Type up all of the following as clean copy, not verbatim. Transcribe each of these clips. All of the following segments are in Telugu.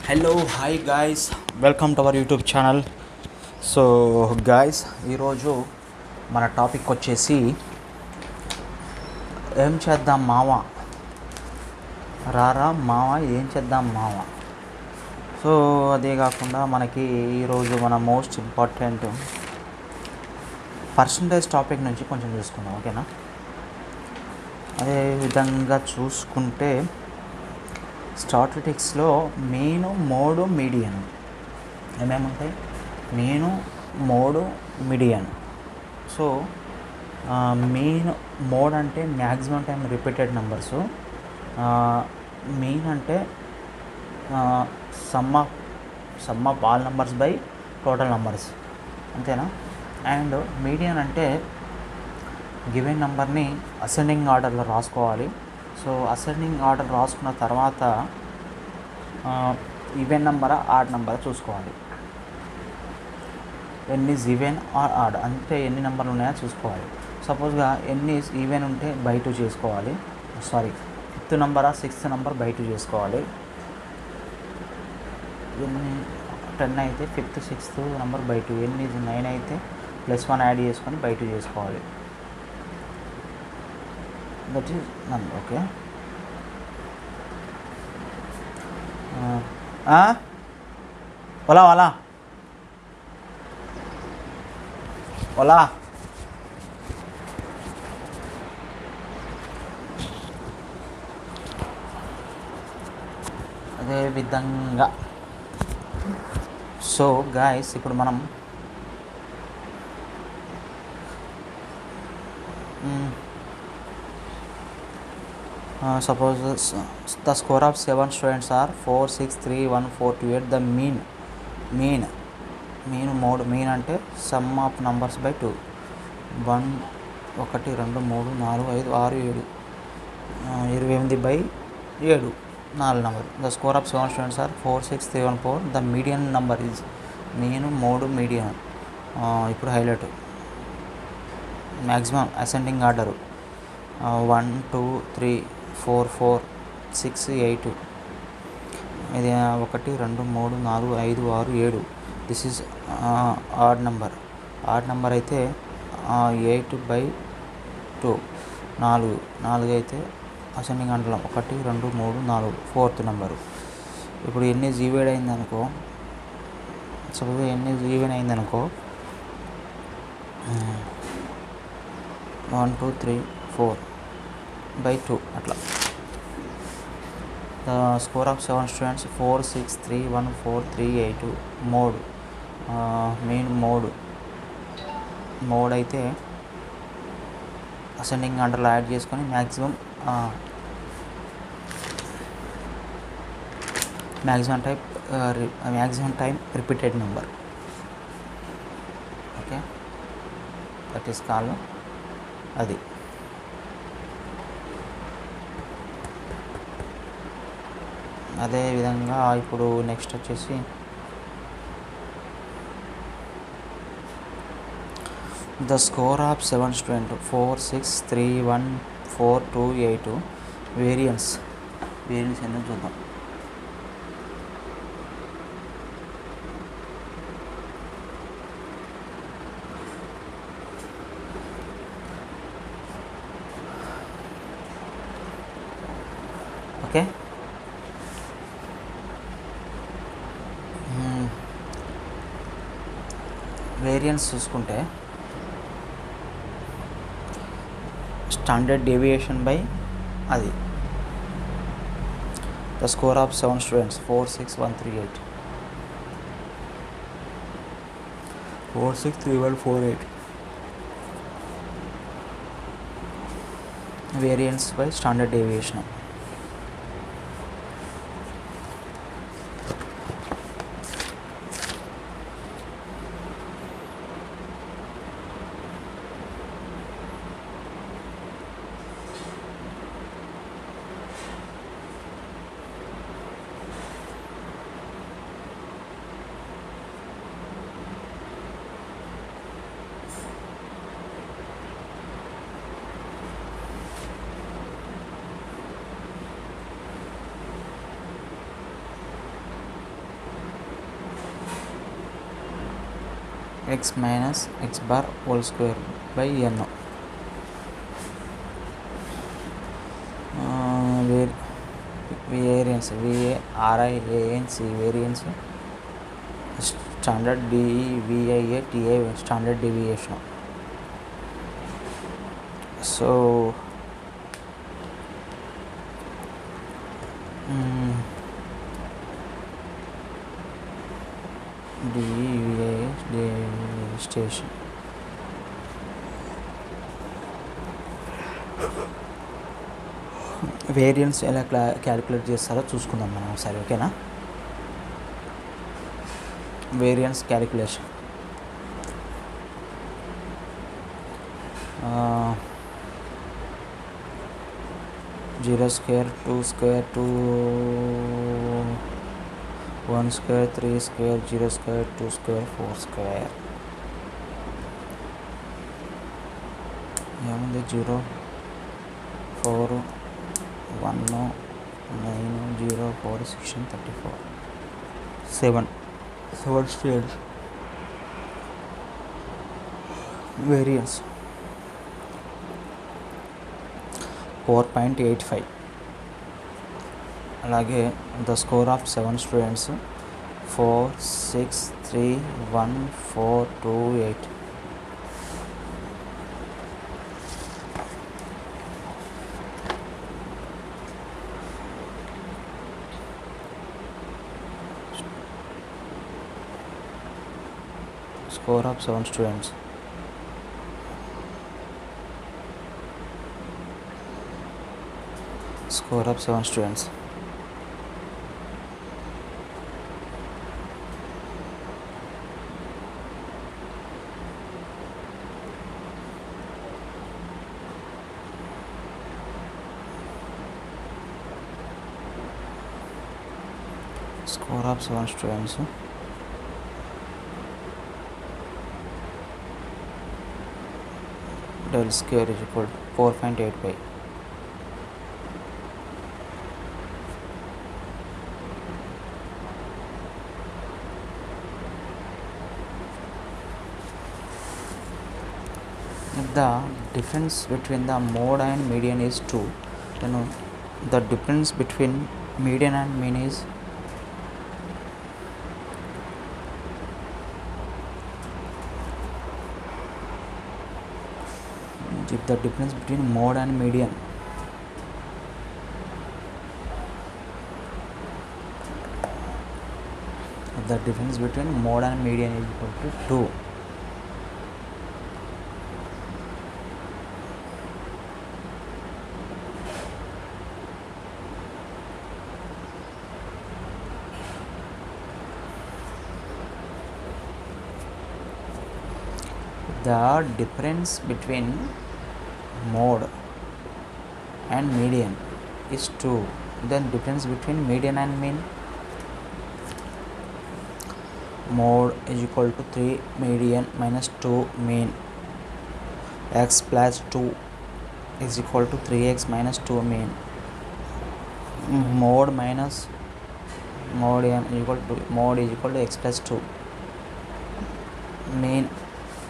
Hello hi guys, welcome to our YouTube channel. So guys, ఈరోజు మన టాపిక్ వచ్చేసి ఏం చేద్దాం మావ, రారా మావ ఏం చేద్దాం మావ. సో అదే కాకుండా మనకి ఈరోజు మన మోస్ట్ ఇంపార్టెంట్ పర్సంటేజ్ టాపిక్ నుంచి కొంచెం చూసుకుందాం, ఓకేనా. అదే విధంగా చూసుకుంటే స్టాటిస్టిక్స్లో మెయిన్, మోడ్, మీడియన్ ఏమేముంటాయి? Mean, mode, median. So mean mode అంటే maximum time repeated numbers. Mean అంటే sum of all numbers by total numbers, అంతేనా. అండ్ మీడియన్ అంటే గివెన్ నెంబర్ని అసెండింగ్ ఆర్డర్లో రాసుకోవాలి. సో అసెండింగ్ ఆర్డర్ రాసుకున్న తర్వాత ఈవెన్ నెంబరా ఆడ్ నెంబరా చూసుకోవాలి. N is even or odd అంటే ఎన్ని నెంబర్లు ఉన్నాయో చూసుకోవాలి. సపోజ్గా ఎన్ ఈజ్ ఈవెన్ ఉంటే బై 2 చేసుకోవాలి. ఫిఫ్త్ నెంబరా సిక్స్త్ నెంబర్ బై 2 చేసుకోవాలి. ఎన్ని 10 అయితే fifth sixth number by 2. N is 9 అయితే +1 యాడ్ చేసుకొని బై 2 చేసుకోవాలి. That is none. ఓకే, ఓలా ఓలా ఓలా అదే విధంగా. సో గాయస్, ఇప్పుడు మనం suppose the score of 7 students are 4, 6, 3, 1, 4, 2, 8. The mean mode, mean అంటే sum of numbers by 2. 1 1 2 3 4 5 6 7 28 by 7 4 number. The score of 7 students are 4, 6, 3, 1, 4. The median number is mean, mode, median. ఇప్పుడు హైలైట్ మ్యాక్సిమం అసెండింగ్ ఆర్డర్ 1 2 3 4 4 6 8. ఇది 1 2 3 4 5 6 7. This is odd number. Odd number అయితే 8 by 2 4 అయితే అసెండింగ్ ఆర్డర్లో 1 2 3 4 ఫోర్త్ నెంబరు. ఇప్పుడు ఎన్ని ఈవెన్ అయిందనుకో, సపోజ్ ఎన్ని ఈవెన్ అయిందనుకో 1 2 3 4 by 2 అట్లా. The score of 7 students 4 6 3 1 4 3 8. Mode, main mode అయితే అసెండింగ్ ఆర్డర్లో యాడ్ చేసుకొని maximum time repeated number. Okay, that is call అది. అదేవిధంగా ఇప్పుడు నెక్స్ట్ వచ్చేసి the score of 7 student 4 6 3 1 4 2 8. Variance ఏంటో చూద్దాం. ఓకే, వేరియన్స్ చూసుకుంటే స్టాండర్డ్ డేవియేషన్ బై అది. The score of 7 students 4 6 1 3 8. 4 6 3 1 4 8. Variance by standard deviation. x minus x bar whole square by n. Variance variance standard VIA TA standard deviation. So station variance ఎలా క్యాలిక్యులేట్ చేస్తారో చూసుకుందాం మనం ఒకసారి. ఓకేనా, variance calculation. Zero square, 2 square, 2 1 square, 3 square, 0 square, 2 square, 4 square. ఏముంది 0 4 1 9 0 4 16 34 7 స్క్వేర్స్. వేరియన్స్ 4.85. అలాగే the score of 7 students 4 6 3 1 4 2 8. Score of 7 students. Score of 7 students. Score of 7 students. Del square is equal to 4.85. The difference between the mode and median is 2. The difference between median and mean is the difference between mode and median. The difference between mode and median is equal to 2. The difference between mode and median is 2. Then difference between median and mean, mode is equal to 3 median minus 2 mean. X plus 2 is equal to 3x minus 2 mean. Mode minus mode n is equal to x plus 2 mean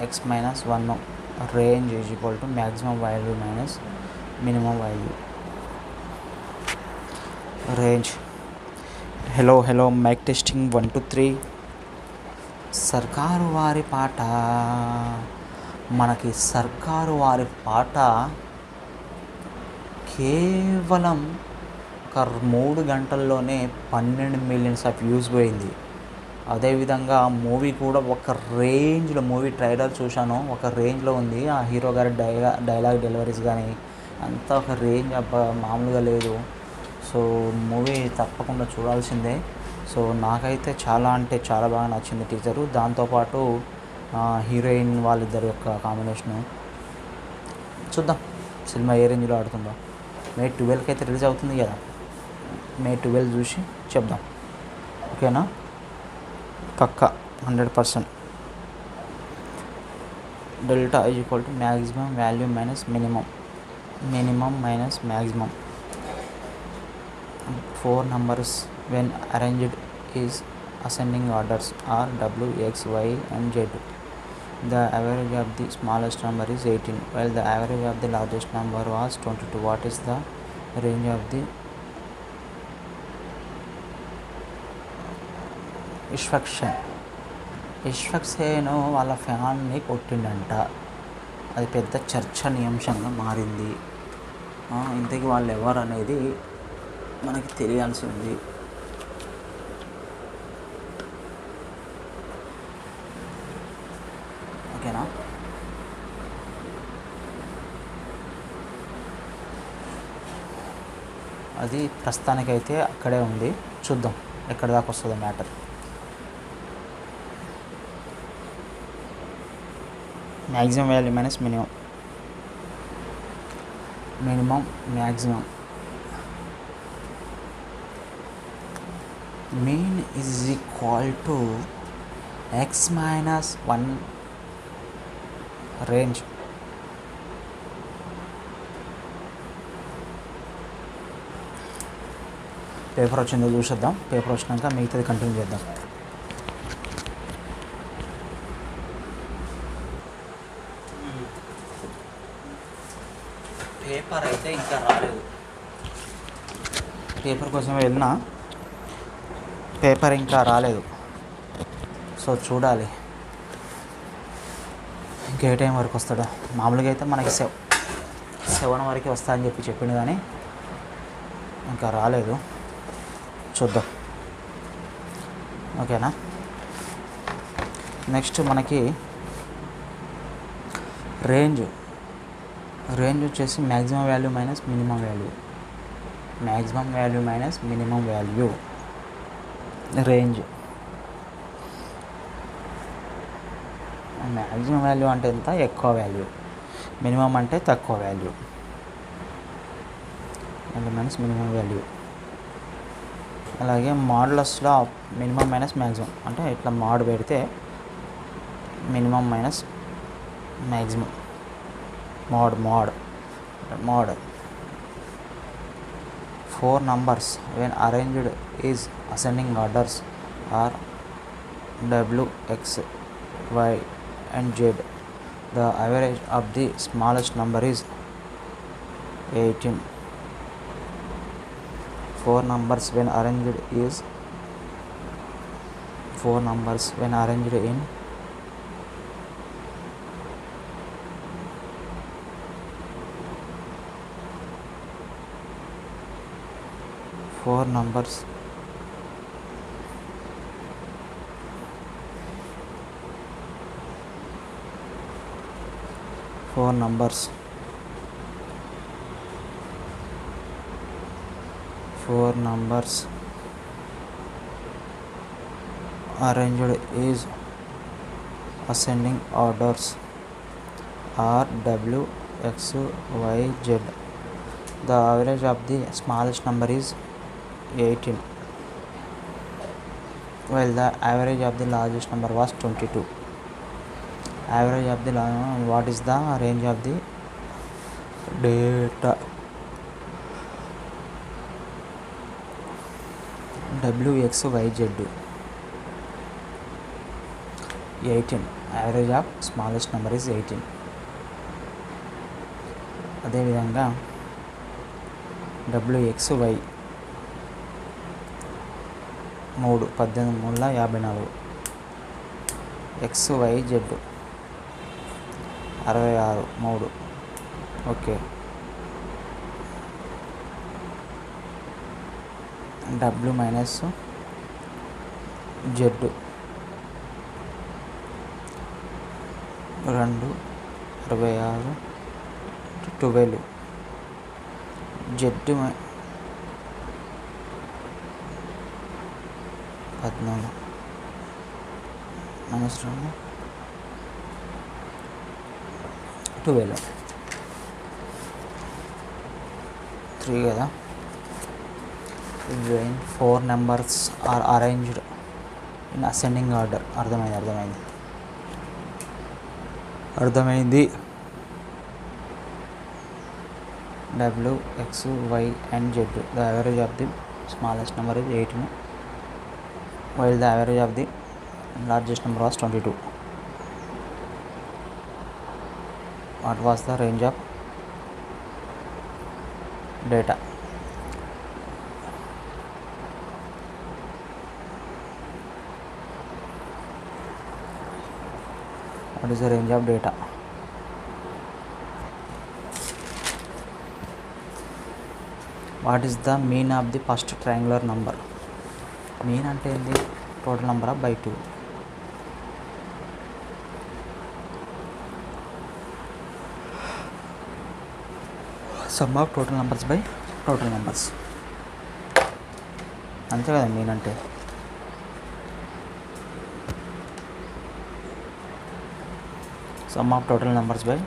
x minus 1. Range is equal to maximum value minus minimum value. Range. Hello mic testing 1 2 3. సర్కారు వారి పాట. మనకి సర్కారు వారి పాట కేవలం ఒక 3 గంటల్లోనే 12 మిలియన్స్ ఆఫ్ వ్యూస్ పోయింది. అదేవిధంగా మూవీ కూడా ఒక రేంజ్లో, మూవీ ట్రైలర్ చూశాను, ఒక రేంజ్లో ఉంది. ఆ హీరో గారి డైలాగ్ డెలివరీస్ కానీ అంతా ఒక రేంజ్ మామూలుగా లేదు. సో మూవీ తప్పకుండా చూడాల్సిందే. సో నాకైతే చాలా అంటే చాలా బాగా నచ్చింది టీజరు. దాంతోపాటు హీరోయిన్ వాళ్ళిద్దరి యొక్క కాంబినేషను చూద్దాం సినిమా ఏ రేంజ్లో ఆడుతుందో. మే 12కి అయితే రిలీజ్ అవుతుంది కదా, మే 12 చూసి చెప్దాం. ఓకేనా, పక్కా 100%. Delta is equal to maximum value minus minimum, minimum minus maximum. 4 numbers when arranged is ascending orders are W, X, Y and Z. The average of the smallest number is 18 while the average of the largest number was 22. What is the range of the ఇష్ఫక్సేను వాళ్ళ ఫ్యాన్ని కొట్టిండంట. అది పెద్ద చర్చనీయాంశంగా మారింది. ఇంతకీ వాళ్ళు ఎవరు అనేది మనకి తెలియాల్సి ఉంది. ఓకేనా? అది ప్రస్తుతానికైతే అక్కడే ఉంది. చూద్దాం ఎక్కడి దాకా వస్తుందో matter. Maximum value minus minimum. Maximum. Mean is equal to X minus 1 range. Paper వచ్చిందో చూసేద్దాం. పేపర్ వచ్చినాక మిగతాది కంటిన్యూ చేద్దాం. పేపర్ అయితే ఇంకా రాలేదు. పేపర్ కోసం వెళ్ళినా పేపర్ ఇంకా రాలేదు. సో చూడాలి ఇంకా ఏ టైం వరకు వస్తాడో. మామూలుగా అయితే మనకి 7 వరకు వస్తా అని చెప్పిండు కానీ ఇంకా రాలేదు. చూద్దాం. ఓకేనా? నెక్స్ట్ మనకి రేంజ్ వచ్చేసి maximum value minus minimum value. Range. Maximum value అంటే ఎంత? ఎక్కువ వాల్యూ. మినిమం అంటే తక్కువ వాల్యూ. Minus minimum value. అలాగే మాడ్యులస్లో మినిమం మైనస్ మ్యాక్సిమం అంటే ఇట్లా మాడ్ పెడితే minimum minus maximum. mod 4 numbers when arranged is ascending orders are w, x, y and z. The average of the smallest number is 18. 4 numbers when arranged in 4 numbers when arranged in four numbers arranged is ascending orders are w, x, y, z. The average of the smallest number is 18 while the average of the largest number was 22. Average of the what is the range of the data? w, x, y, z. 18. Average of smallest number is 18. అదేవిధంగా w, x, y 3 18 3 54. x, y, z 66 3. Okay. w minus z 2 66 12. z 14 minus 2 12 3 కదా. when 4 numbers are arranged in ascending order. అర్థమైంది. w, x, y and z. The average of the smallest number is 18 while the average of the largest number was 22. What was the range of data? What is the range of data? What is the mean of the first triangular number? Mean అంటే ఏంది? Total number of by 2. Some of total numbers by total numbers, అంతే కదా మీన్ అంటే. Sum of total numbers by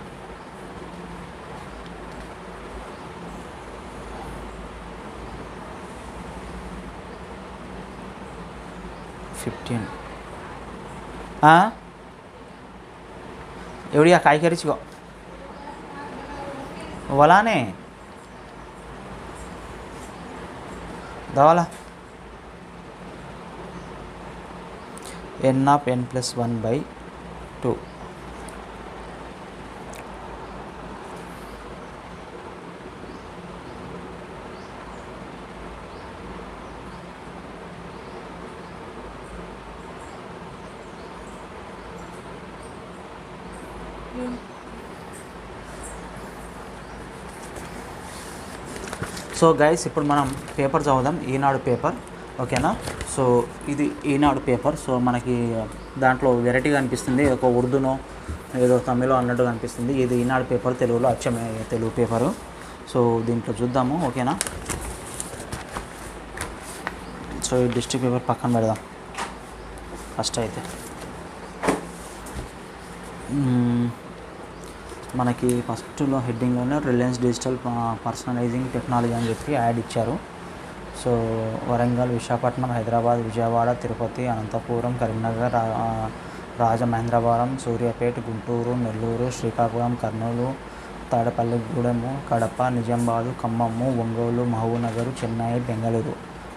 15. एवढी काय करायची गो बोला ने दवाला n of n plus 1 by 2. So guys ఇప్పుడు మనం పేపర్ చదువుదాం, ఈనాడు పేపర్, ఓకేనా. సో ఇది ఈనాడు పేపర్. సో మనకి దాంట్లో వెరైటీగా అనిపిస్తుంది, ఒక ఉర్దూనో ఏదో తమిళో అన్నట్టుగా అనిపిస్తుంది. ఇది ఈనాడు పేపర్, తెలుగులో అచ్చమే తెలుగు పేపరు. సో దీంట్లో చూద్దాము, ఓకేనా. సో ఈ డిస్ట్రిక్ట్ పేపర్ పక్కన పెడదాం ఫస్ట్. అయితే మనకి ఫస్ట్లో హెడ్డింగ్లోనే రిలయన్స్ డిజిటల్ పర్సనలైజింగ్ టెక్నాలజీ అని చెప్పి యాడ్ ఇచ్చారు. So Warangal, Visakhapatnam, Hyderabad, Vijayawada, Tirupati, Anantapur, Karimnagar, Rajamahendravaram, Suryapet, Guntur, Nellore, Srikakulam, Kurnool, Tadepalligudem, Kadapa, Nizamabad, Khammam, Ongole, Mahabubnagar, Chennai, Bengaluru.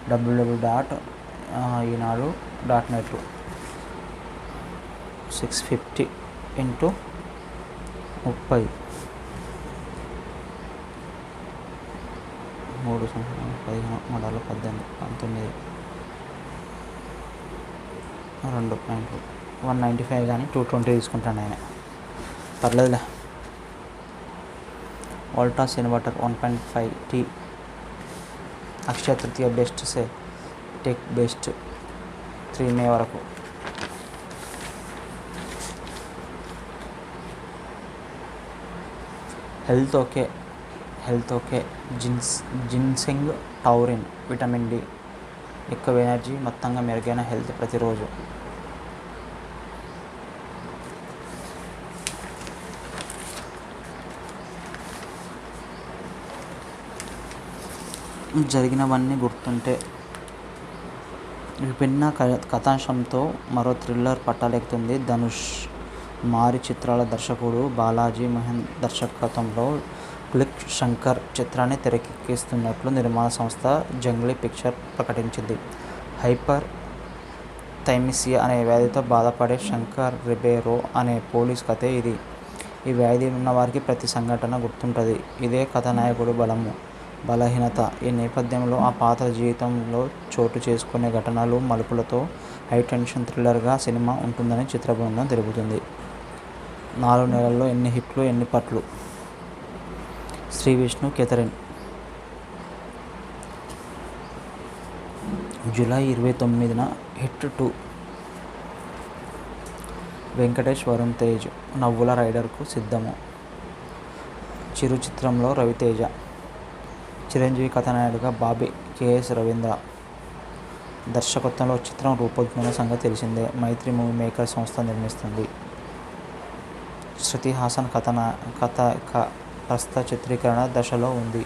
www.eenadu.net 650 into 30 3 సంవత్సరాలు 15 మోడల్ 18 19 2.195 కానీ 220 తీసుకుంటాను ఆయన, పర్లేదులే. Voltas inverter 1.5 T. Akshaya Tritiya best సే టెక్ బెస్ట్ 3 మే వరకు. Health okay ginseng, taurine, vitamin D, ఎక్కువ ఎనర్జీ, మొత్తంగా మెరుగైన హెల్త్ ప్రతిరోజు. జరిగినవన్నీ గుర్తుంటే. విభిన్న కథాంశంతో మరో థ్రిల్లర్ పట్టాలెక్కుతుంది ధనుష్. మారి చిత్రాల దర్శకుడు బాలాజీ మోహన్ దర్శకత్వంలో క్లిక్ శంకర్ చిత్రాన్ని తెరకెక్కిస్తున్నట్లు నిర్మాణ సంస్థ జంగ్లీ పిక్చర్ ప్రకటించింది. హైపర్ థైమిసియా అనే వ్యాధితో బాధపడే శంకర్ రిబేరో అనే పోలీస్ కథే ఇది. ఈ వ్యాధి ఉన్నవారికి ప్రతి సంఘటన గుర్తుంటుంది. ఇదే కథానాయకుడు బలహీనత. ఈ నేపథ్యంలో ఆ పాత్ర జీవితంలో చోటు చేసుకునే ఘటనలు, మలుపులతో హై టెన్షన్ థ్రిల్లర్గా సినిమా ఉంటుందని చిత్ర బృందం తెలుపుతుంది. 4 నెలల్లో ఎన్ని హిట్లు, ఎన్ని పట్లు? శ్రీ విష్ణు, కెథరిన్. జూలై 29న హిట్ 2. వెంకటేష్, వరుణ్ తేజ్ నవ్వుల రైడర్కు సిద్ధము. చిరు చిత్రంలో రవితేజ, చిరంజీవి కథానాయకుడిగా బాబీ, కెఎస్ రవీంద్ర దర్శకత్వంలో చిత్రం రూపొందుతున్న సంగతి తెలిసిందే. మైత్రి మూవీ మేకర్ సంస్థ నిర్మిస్తుంది. శృతి హాసన్ కథ ప్రస్తుత చిత్రీకరణ దశలో ఉంది.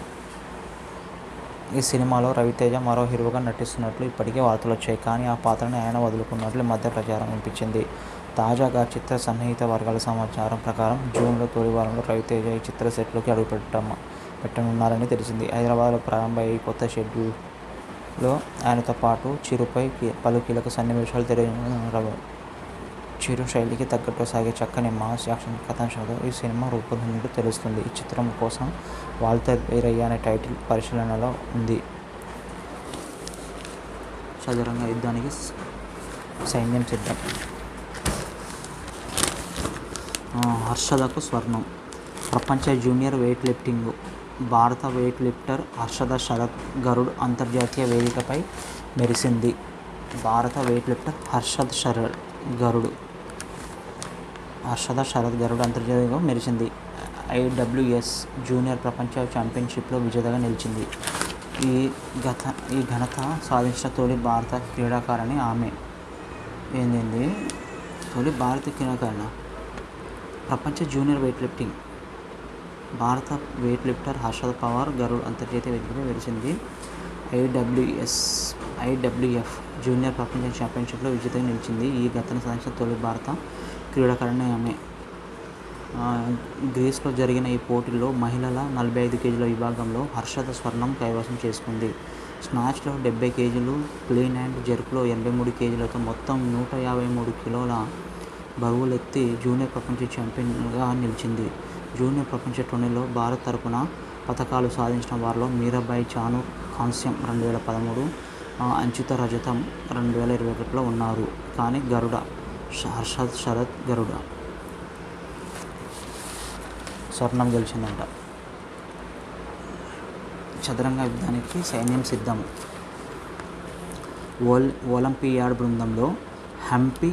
ఈ సినిమాలో రవితేజ మరో హీరోగా నటిస్తున్నట్లు ఇప్పటికే వార్తలు వచ్చాయి. కానీ ఆ పాత్రని ఆయన వదులుకున్నట్లు మధ్య ప్రచారం వినిపించింది. తాజాగా చిత్ర సన్నిహిత వర్గాల సమాచారం ప్రకారం జూన్లో తొలి వారంలో రవితేజ ఈ చిత్ర సెట్లోకి అడుగుపెట్టనున్నారని తెలిసింది. హైదరాబాద్లో ప్రారంభమయ్యే ఈ కొత్త షెడ్యూల్లో ఆయనతో పాటు చిరుపై పలు కీలక సన్నివేశాలు చిరు శైలికి తగ్గట్టు సాగే చక్కని మాస్ యాక్షన్ కథాంశంతో ఈ సినిమా రూపొందినట్టు తెలుస్తుంది. ఈ చిత్రం కోసం వాల్తేర్ వీరయ్య అనే టైటిల్ పరిశీలనలో ఉంది. చదురంగ యుద్ధానికి సైన్యం సిద్ధం. హర్షదకు స్వర్ణం. ప్రపంచ జూనియర్ వెయిట్ లిఫ్టింగ్ భారత వెయిట్ లిఫ్టర్ హర్షద శరత్ గరుడ్ అంతర్జాతీయ వేదికపై మెరిసింది. భారత వెయిట్ లిఫ్టర్ హర్షద శరత్ గరుడ్ అంతర్జాతీయంగా మెరిసింది. IWS జూనియర్ ప్రపంచ ఛాంపియన్షిప్లో విజేతగా నిలిచింది. ఈ ఘనత సాధించిన తొలి భారత క్రీడాకారిణి ఆమె. తొలి భారత క్రీడాకారిణి. ప్రపంచ జూనియర్ వెయిట్ లిఫ్టింగ్ భారత వెయిట్ లిఫ్టర్ హర్షద పవార్ గరుడ్ అంతర్జాతీయ వేదికపై మెరిసింది. IWF జూనియర్ ప్రపంచ ఛాంపియన్షిప్లో విజేతగా నిలిచింది. ఈ ఘనతను సాధించిన తొలి భారత క్రీడాకారిణి ఆమె. గ్రీస్లో జరిగిన ఈ పోటీల్లో మహిళల 45 కేజీల విభాగంలో హర్షద స్వర్ణం కైవసం చేసుకుంది. స్నాచ్లో 70 కేజీలు, క్లీన్ అండ్ జెర్క్లో 83 కేజీలతో మొత్తం 153 కిలోల బరువులెత్తి జూనియర్ ప్రపంచ ఛాంపియన్గా నిలిచింది. జూనియర్ ప్రపంచ టోర్నీలో భారత్ తరపున పతకాలు సాధించిన వారిలో మీరాబాయి చాను కాంస్యం 2013, అంచిత రజతం 2021లో ఉన్నారు. కానీ హర్షద్ శరత్ గరుడ స్వర్ణం గెలిచిందంట. చదరంగ యుద్ధానికి సైన్యం సిద్ధం. ఒలింపియాడ్ బృందంలో హంపి,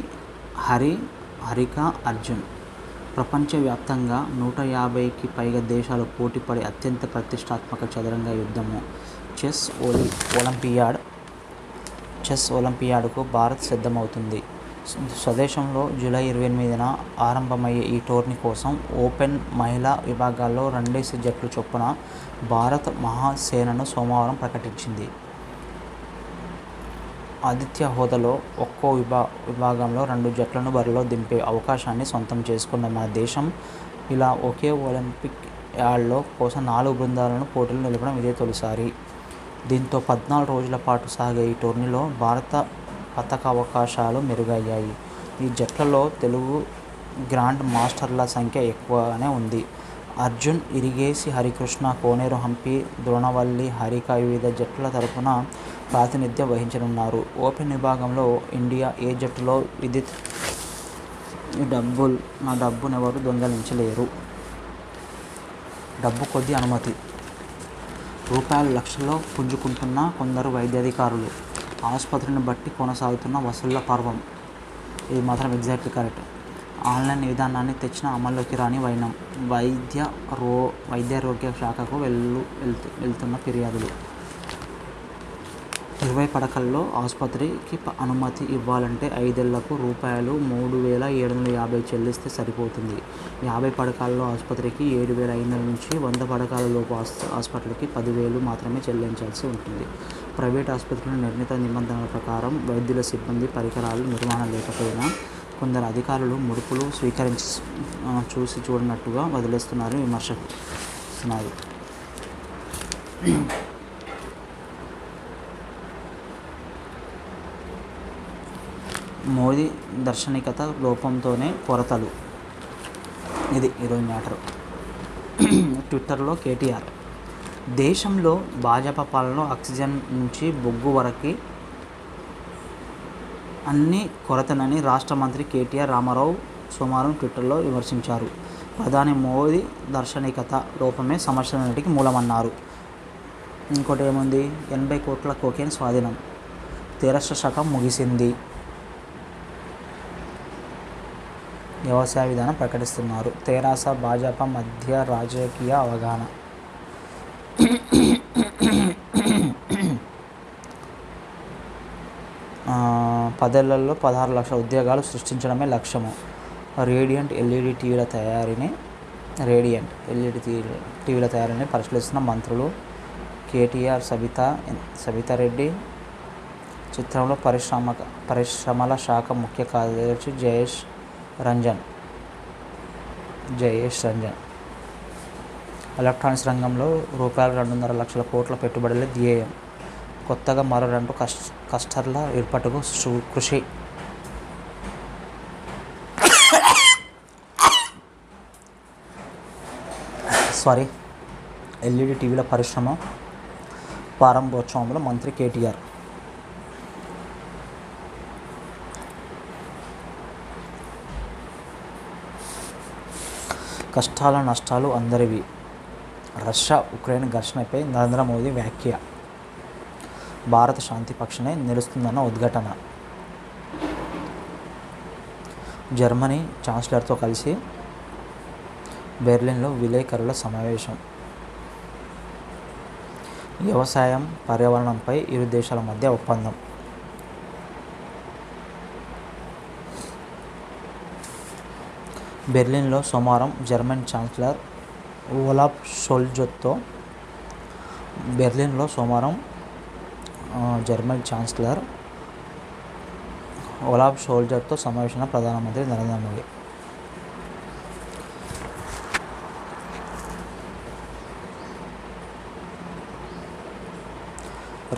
హరిక, అర్జున్. ప్రపంచవ్యాప్తంగా 150కి పైగా దేశాలు పోటీపడే అత్యంత ప్రతిష్టాత్మక చదరంగ యుద్ధము చెస్ ఒలింపియాడ్కు భారత్ సిద్ధమవుతుంది. స్వదేశంలో జూలై 28న ఆరంభమయ్యే ఈ టోర్నీ కోసం ఓపెన్, మహిళా విభాగాల్లో 2 జట్లు చొప్పున భారత్ మహాసేనను సోమవారం ప్రకటించింది. ఆతిథ్య హోదాలో ఒక్కో విభాగంలో 2 జట్లను బరిలో దింపే అవకాశాన్ని సొంతం చేసుకున్న మన దేశం ఇలా ఒకే ఒలింపిక్ యాడ్లో కోసం 4 బృందాలను పోటీలు నిలపడం ఇదే తొలిసారి. దీంతో 14 రోజుల పాటు సాగే ఈ టోర్నీలో భారత పతకావకాశాలు మెరుగయ్యాయి. ఈ జట్లలో తెలుగు గ్రాండ్ మాస్టర్ల సంఖ్య ఎక్కువగానే ఉంది. అర్జున్, ఇరిగేసి హరికృష్ణ, కోనేరు హంపి, ద్రోణవల్లి, హరిక వివిధ జట్ల తరపున ప్రాతినిధ్యం వహించనున్నారు. ఓపెన్ విభాగంలో ఇండియా ఏ జట్టులో విదిత్ నా డబ్బునెవరూ దొంగిలించలేరు. డబ్బు కొద్దీ అనుమతి. రూపాయలు లక్షల్లో పుంజుకుంటున్న కొందరు వైద్యాధికారులు. ఆసుపత్రిని బట్టి కొనసాగుతున్న వసూళ్ల పర్వం. ఇది మాత్రం ఎగ్జాక్ట్లీ కరెక్ట్. ఆన్లైన్ విధానాన్ని తెచ్చిన అమల్లోకి రాని వైనం. వైద్యారోగ్య శాఖకు వెళ్తున్న ఫిర్యాదులు. 20 పడకల్లో ఆసుపత్రికి అనుమతి ఇవ్వాలంటే 5 ఏళ్లకు రూ.3,750 చెల్లిస్తే సరిపోతుంది. 50 పడకల్లో ఆసుపత్రికి 7,500 నుంచి 100 పడకల లోపు హాస్పిటల్కి 10,000 మాత్రమే చెల్లించాల్సి ఉంటుంది. ప్రైవేట్ ఆసుపత్రుల నిర్ణీత నిబంధనల ప్రకారం వైద్యుల సిబ్బంది, పరికరాలు, నిర్వహణ లేకపోయినా కొందరు అధికారులు ముడుపులు స్వీకరించి చూసి చూడనట్టుగా వదిలేస్తున్నారని విమర్శిస్తున్నారు. మోదీ దార్శనికత లోపంతోనే కొరతలు. ఇది ఈరోజు మ్యాటర్. ట్విట్టర్లో కేటీఆర్ దేశంలో భాజపా పాలనలో ఆక్సిజన్ నుంచి బొగ్గు వరకు అన్ని కొరతనని రాష్ట్ర మంత్రి కేటీఆర్ రామారావు సోమవారం ట్విట్టర్లో విమర్శించారు. ప్రధాని మోదీ దార్శనికత లోపమే సమస్యలన్నిటికీ మూలమన్నారు. ఇంకోటి ఏముంది, 80 కోట్ల కోకేన్ స్వాధీనం. తెరాస శకం ముగిసింది. వ్యవసాయ విధానం ప్రకటిస్తున్నారు. తెరాస, భాజపా మధ్య రాజకీయ అవగాహన. పదేళ్లలో 16 లక్షల ఉద్యోగాలు సృష్టించడమే లక్ష్యము. రేడియంట్ ఎల్ఈడి టీవీల తయారీని పరిశీలిస్తున్న మంత్రులు కేటీఆర్, సబితారెడ్డి. చిత్రంలో పరిశ్రమల శాఖ ముఖ్య కార్యదర్శి జయేష్ రంజన్. ఎలక్ట్రానిక్స్ రంగంలో రూ.2.5 లక్షల కోట్ల పెట్టుబడులే ధ్యేయం. కొత్తగా మరో 2 క్లస్టర్ల ఏర్పాటుకు కృషి. ఎల్ఈడి టీవీల పరిశ్రమ ప్రారంభోత్సవంలో మంత్రి కేటీఆర్. కష్టాల నష్టాలు అందరివి. రష్యా ఉక్రెయిన్ ఘర్షణపై నరేంద్ర మోదీ వ్యాఖ్య. భారత శాంతి పక్షనే నిలుస్తుందన్న ఉద్ఘాటన. జర్మనీ ఛాన్సలర్తో కలిసి బెర్లిన్లో విలేకరుల సమావేశం. వ్యవసాయం, పర్యావరణంపై ఇరు దేశాల మధ్య ఒప్పందం. బెర్లిన్లో సోమవారం జర్మన్ ఛాన్సలర్ ఓలాఫ్ షోల్జ్తో సమావేశమైన ప్రధానమంత్రి నరేంద్ర మోదీ.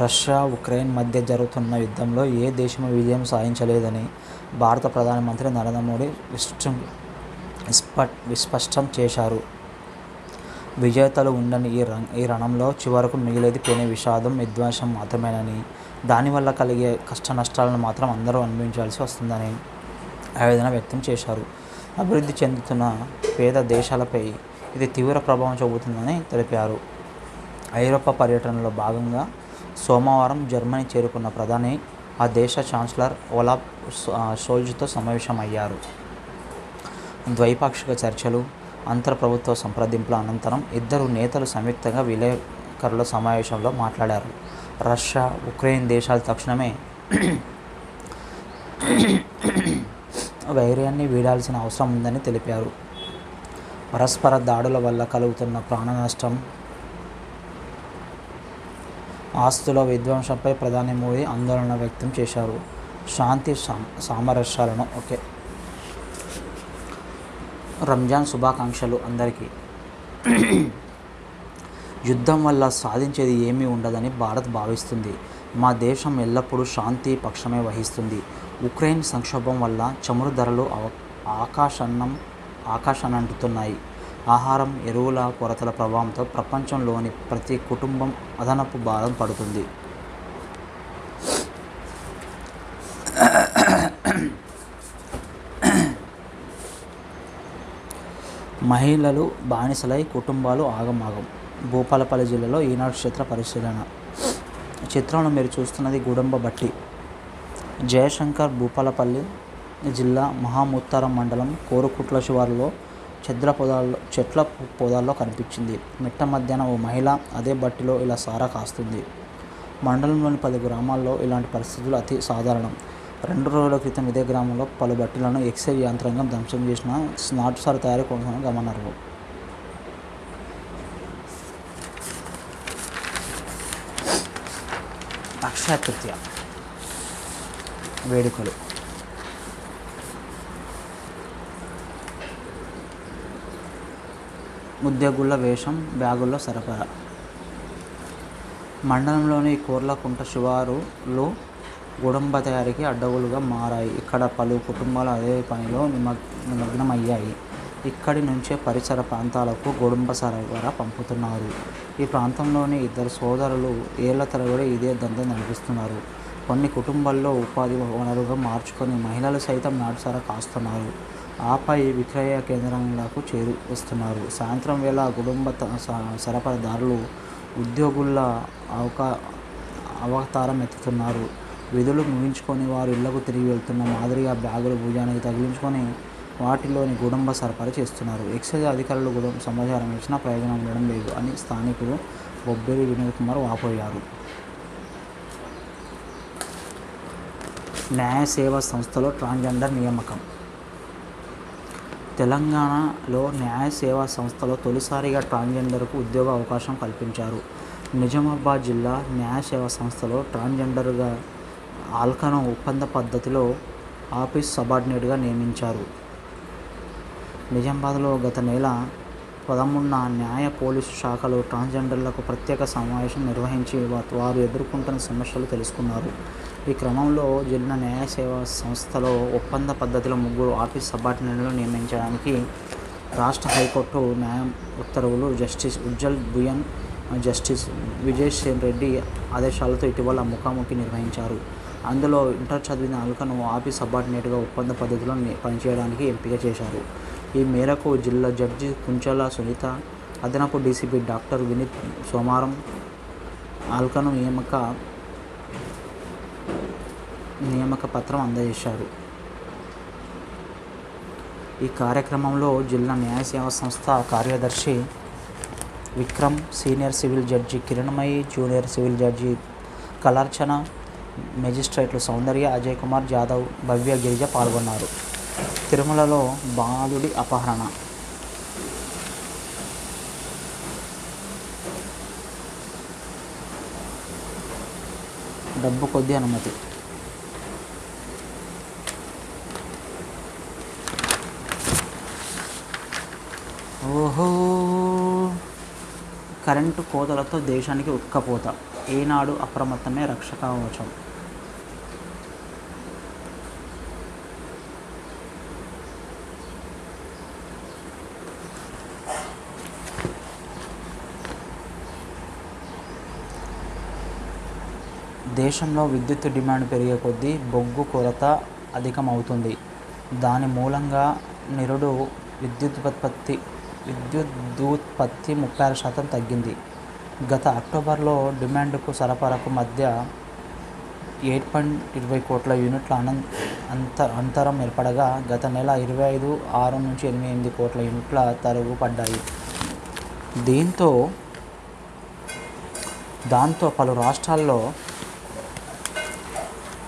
రష్యా ఉక్రెయిన్ మధ్య జరుగుతున్న యుద్ధంలో ఏ దేశము విజయం సాధించలేదని భారత ప్రధానమంత్రి నరేంద్ర మోదీ విస్పష్టం చేశారు. విజేతలు ఉండని ఈ రణంలో చివరకు మిగిలేది పెను విషాదం, విధ్వంసం మాత్రమేనని, దానివల్ల కలిగే కష్టనష్టాలను మాత్రం అందరూ అనుభవించాల్సి వస్తుందని ఆవేదన వ్యక్తం చేశారు. అభివృద్ధి చెందుతున్న పేద దేశాలపై ఇది తీవ్ర ప్రభావం చూపుతుందని తెలిపారు. ఐరోపా పర్యటనలో భాగంగా సోమవారం జర్మనీ చేరుకున్న ప్రధాని ఆ దేశ ఛాన్సలర్ ఓలాఫ్ షోల్జ్తో సమావేశమయ్యారు. ద్వైపాక్షిక చర్చలు, అంతర్ప్రభుత్వ సంప్రదింపుల అనంతరం ఇద్దరు నేతలు సంయుక్తంగా విలేకరుల సమావేశంలో మాట్లాడారు. రష్యా, ఉక్రెయిన్ దేశాలు తక్షణమే వైర్యాన్ని వీడాల్సిన అవసరం ఉందని తెలిపారు. పరస్పర దాడుల వల్ల కలుగుతున్న ప్రాణ నష్టం, ఆస్తుల విధ్వంసంపై ప్రధాని మోదీ ఆందోళన వ్యక్తం చేశారు. శాంతి సామరస్యాలను రంజాన్ శుభాకాంక్షలు అందరికీ. యుద్ధం వల్ల సాధించేది ఏమీ ఉండదని భారత్ భావిస్తుంది. మా దేశం ఎల్లప్పుడూ శాంతి పక్షమే వహిస్తుంది. ఉక్రెయిన్ సంక్షోభం వల్ల చమురు ధరలు ఆకాశాన్నంటుతున్నాయి. ఆహారం, ఎరువుల కొరతల ప్రభావంతో ప్రపంచంలోని ప్రతి కుటుంబం అదనపు భారం పడుతుంది. మహిళలు బానిసలై కుటుంబాలు ఆగమాగం. భూపాలపల్లి జిల్లాలో ఈనాడు క్షేత్ర పరిశీలన. చిత్రంలో మీరు చూస్తున్నది గుడంబ బట్టి. జయశంకర్ భూపాలపల్లి జిల్లా మహాముత్తారం మండలం కోరుకుట్ల శివారులో చెట్ల పొదాల్లో కనిపించింది. మిట్ట మధ్యాహ్నం ఓ మహిళ అదే బట్టిలో ఇలా సారా కాస్తుంది. మండలంలోని 10 గ్రామాల్లో ఇలాంటి పరిస్థితులు అతి సాధారణం. 2 రోజుల క్రితం ఇదే గ్రామంలో పలు బట్టీలను ఎక్సైజ్ యంత్రాంగం ధ్వంసం చేసిన నాటుసారా తయారీ కొనసాగడం గమనార్హం. అక్షయ తృతీయ వేడుకలు. ఉద్యోగుల వేషం, బ్యాగుల్లో సరఫరా. మండలంలోని కోర్లకుంట శివారులో గుడంబ తయారీకి అడ్డగోలుగా మారాయి. ఇక్కడ పలు కుటుంబాలు అదే పనిలో నిమగ్నమయ్యాయి. ఇక్కడి నుంచే పరిసర ప్రాంతాలకు గుడంబ సరఫరా పంపుతున్నారు. ఈ ప్రాంతంలోని 2 సోదరులు ఏళ్ల తరబడి ఇదే దందా నడిపిస్తున్నారు. కొన్ని కుటుంబాల్లో ఉపాధి వనరుగా మార్చుకొని మహిళలు సైతం నాటుసారా కాస్తున్నారు. ఆపై విక్రయ కేంద్రాలకు వస్తున్నారు. సాయంత్రం వేళ గుడంబ సరఫరాదారులు ఉద్యోగుల అవతారం ఎత్తుతున్నారు. విధులు ముగించుకొని వారు ఇళ్లకు తిరిగి వెళ్తున్న మాదిరిగా బ్యాగులు భుజానికి తగిలించుకొని వాటిలోని గుడంబ సరఫరా చేస్తున్నారు. ఎక్సైజ్ అధికారులు సమాచారం ఇచ్చినా ప్రయోజనం ఉండడం లేదు అని స్థానికులు బొబ్బేలి వినోద్ కుమార్ వాపోయారు. న్యాయ సేవా సంస్థలో ట్రాన్స్జెండర్ నియామకం. తెలంగాణలో న్యాయ సేవా సంస్థలో తొలిసారిగా ట్రాన్స్జెండర్కు ఉద్యోగ అవకాశం కల్పించారు. నిజామాబాద్ జిల్లా న్యాయ సేవా సంస్థలో ట్రాన్స్జెండర్గా ఆల్కను ఒప్పంద పద్ధతిలో ఆఫీస్ సబార్డినేట్గా నియమించారు. నిజామాబాద్లో గత నెల 13న న్యాయ పోలీసు శాఖలు ట్రాన్స్జెండర్లకు ప్రత్యేక సమావేశం నిర్వహించి వారు ఎదుర్కొంటున్న సమస్యలు తెలుసుకున్నారు. ఈ క్రమంలో జిల్లా న్యాయ సేవా సంస్థలో ఒప్పంద పద్ధతిలో 3 ఆఫీస్ సబార్డినేట్లను నియమించడానికి రాష్ట్ర హైకోర్టు న్యాయ ఉత్తర్వులు జస్టిస్ ఉజ్జల్ బుయన్, జస్టిస్ విజయ్ సేన్ రెడ్డి ఆదేశాలతో ఇటీవల ముఖాముఖి నిర్వహించారు. అందులో ఇంటర్ చదివిన అల్కను ఆఫీస్ సబార్డినేట్గా ఒప్పంద పద్ధతిలో పనిచేయడానికి ఎంపిక చేశారు. ఈ మేరకు జిల్లా జడ్జి కుంచల సునీత, అదనపు డీసీపీ డాక్టర్ వినీత్ సోమవారం అల్కను నియామక పత్రం అందజేశారు. ఈ కార్యక్రమంలో జిల్లా న్యాయ సేవా సంస్థ కార్యదర్శి Vikram, senior civil judge Kiranmayi, junior civil judge Kalarchana, మెజిస్ట్రేట్లు సౌందర్య, అజయ్ కుమార్ జాదవ్, భవ్య గిరిజ పాల్గొన్నారు. తిరుమలలో బాలుడి అపహరణ. డబ్బు కొద్ది అనుమతి. కరెంటు కోతలతో దేశానికి ఉక్కపోత. ఏనాడు అప్రమత్తమే రక్షకవచం. దేశంలో విద్యుత్ డిమాండ్ పెరిగే కొద్దీ బొగ్గు కొరత అధికమవుతుంది. దాని మూలంగా నిరుడు విద్యుదుత్పత్తి 36% తగ్గింది. గత అక్టోబర్లో డిమాండ్కు సరఫరాకు మధ్య 8.20 కోట్ల యూనిట్ల అంతరం ఏర్పడగా గత నెల 25/6 నుంచి 8 కోట్ల యూనిట్ల తరుగు పడ్డాయి. దాంతో పలు రాష్ట్రాల్లో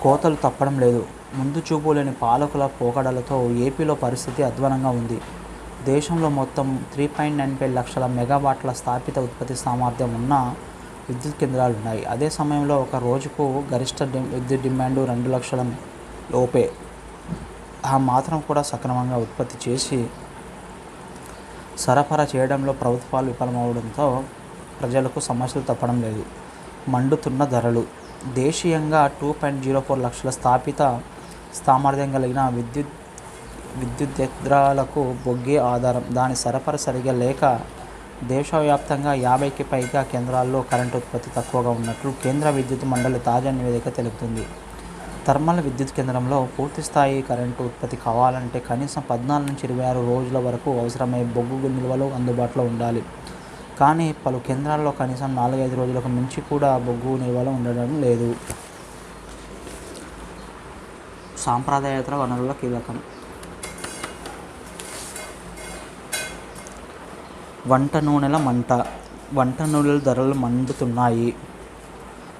కోతలు తప్పడం లేదు. ముందు చూపు లేని పాలకుల పోకడలతో ఏపీలో పరిస్థితి అధ్వానంగా ఉంది. దేశంలో మొత్తం 3.95 లక్షల మెగావాట్ల స్థాపిత ఉత్పత్తి సామర్థ్యం ఉన్న విద్యుత్ కేంద్రాలున్నాయి. అదే సమయంలో ఒక రోజుకు గరిష్ట విద్యుత్ డిమాండ్ 2 లక్షల లోపే. ఆ మాత్రం కూడా సక్రమంగా ఉత్పత్తి చేసి సరఫరా చేయడంలో ప్రభుత్వాలు విఫలమవడంతో ప్రజలకు సమస్యలు తప్పడం లేదు. మండుతున్న ధరలు. దేశీయంగా 2.04 లక్షల స్థాపిత సామర్థ్యం కలిగిన విద్యుత్ బొగ్గే ఆధారం. దాని సరఫరా సరిగా లేక దేశవ్యాప్తంగా 50కి పైగా కేంద్రాల్లో కరెంటు ఉత్పత్తి తక్కువగా ఉన్నట్లు కేంద్ర విద్యుత్ మండలి తాజా నివేదిక తెలుపుతుంది. థర్మల్ విద్యుత్ కేంద్రంలో పూర్తిస్థాయి కరెంటు ఉత్పత్తి కావాలంటే కనీసం 14 నుంచి 26 రోజుల వరకు అవసరమయ్యే బొగ్గు నిల్వలు అందుబాటులో ఉండాలి. కానీ పలు కేంద్రాల్లో కనీసం 4-5 రోజులకు మించి కూడా బొగ్గు నిల్వలు ఉండడం లేదు. సాంప్రదాయేతర వనరుల కీలకం. వంట నూనెల మంట. వంట నూనెల ధరలు మండుతున్నాయి.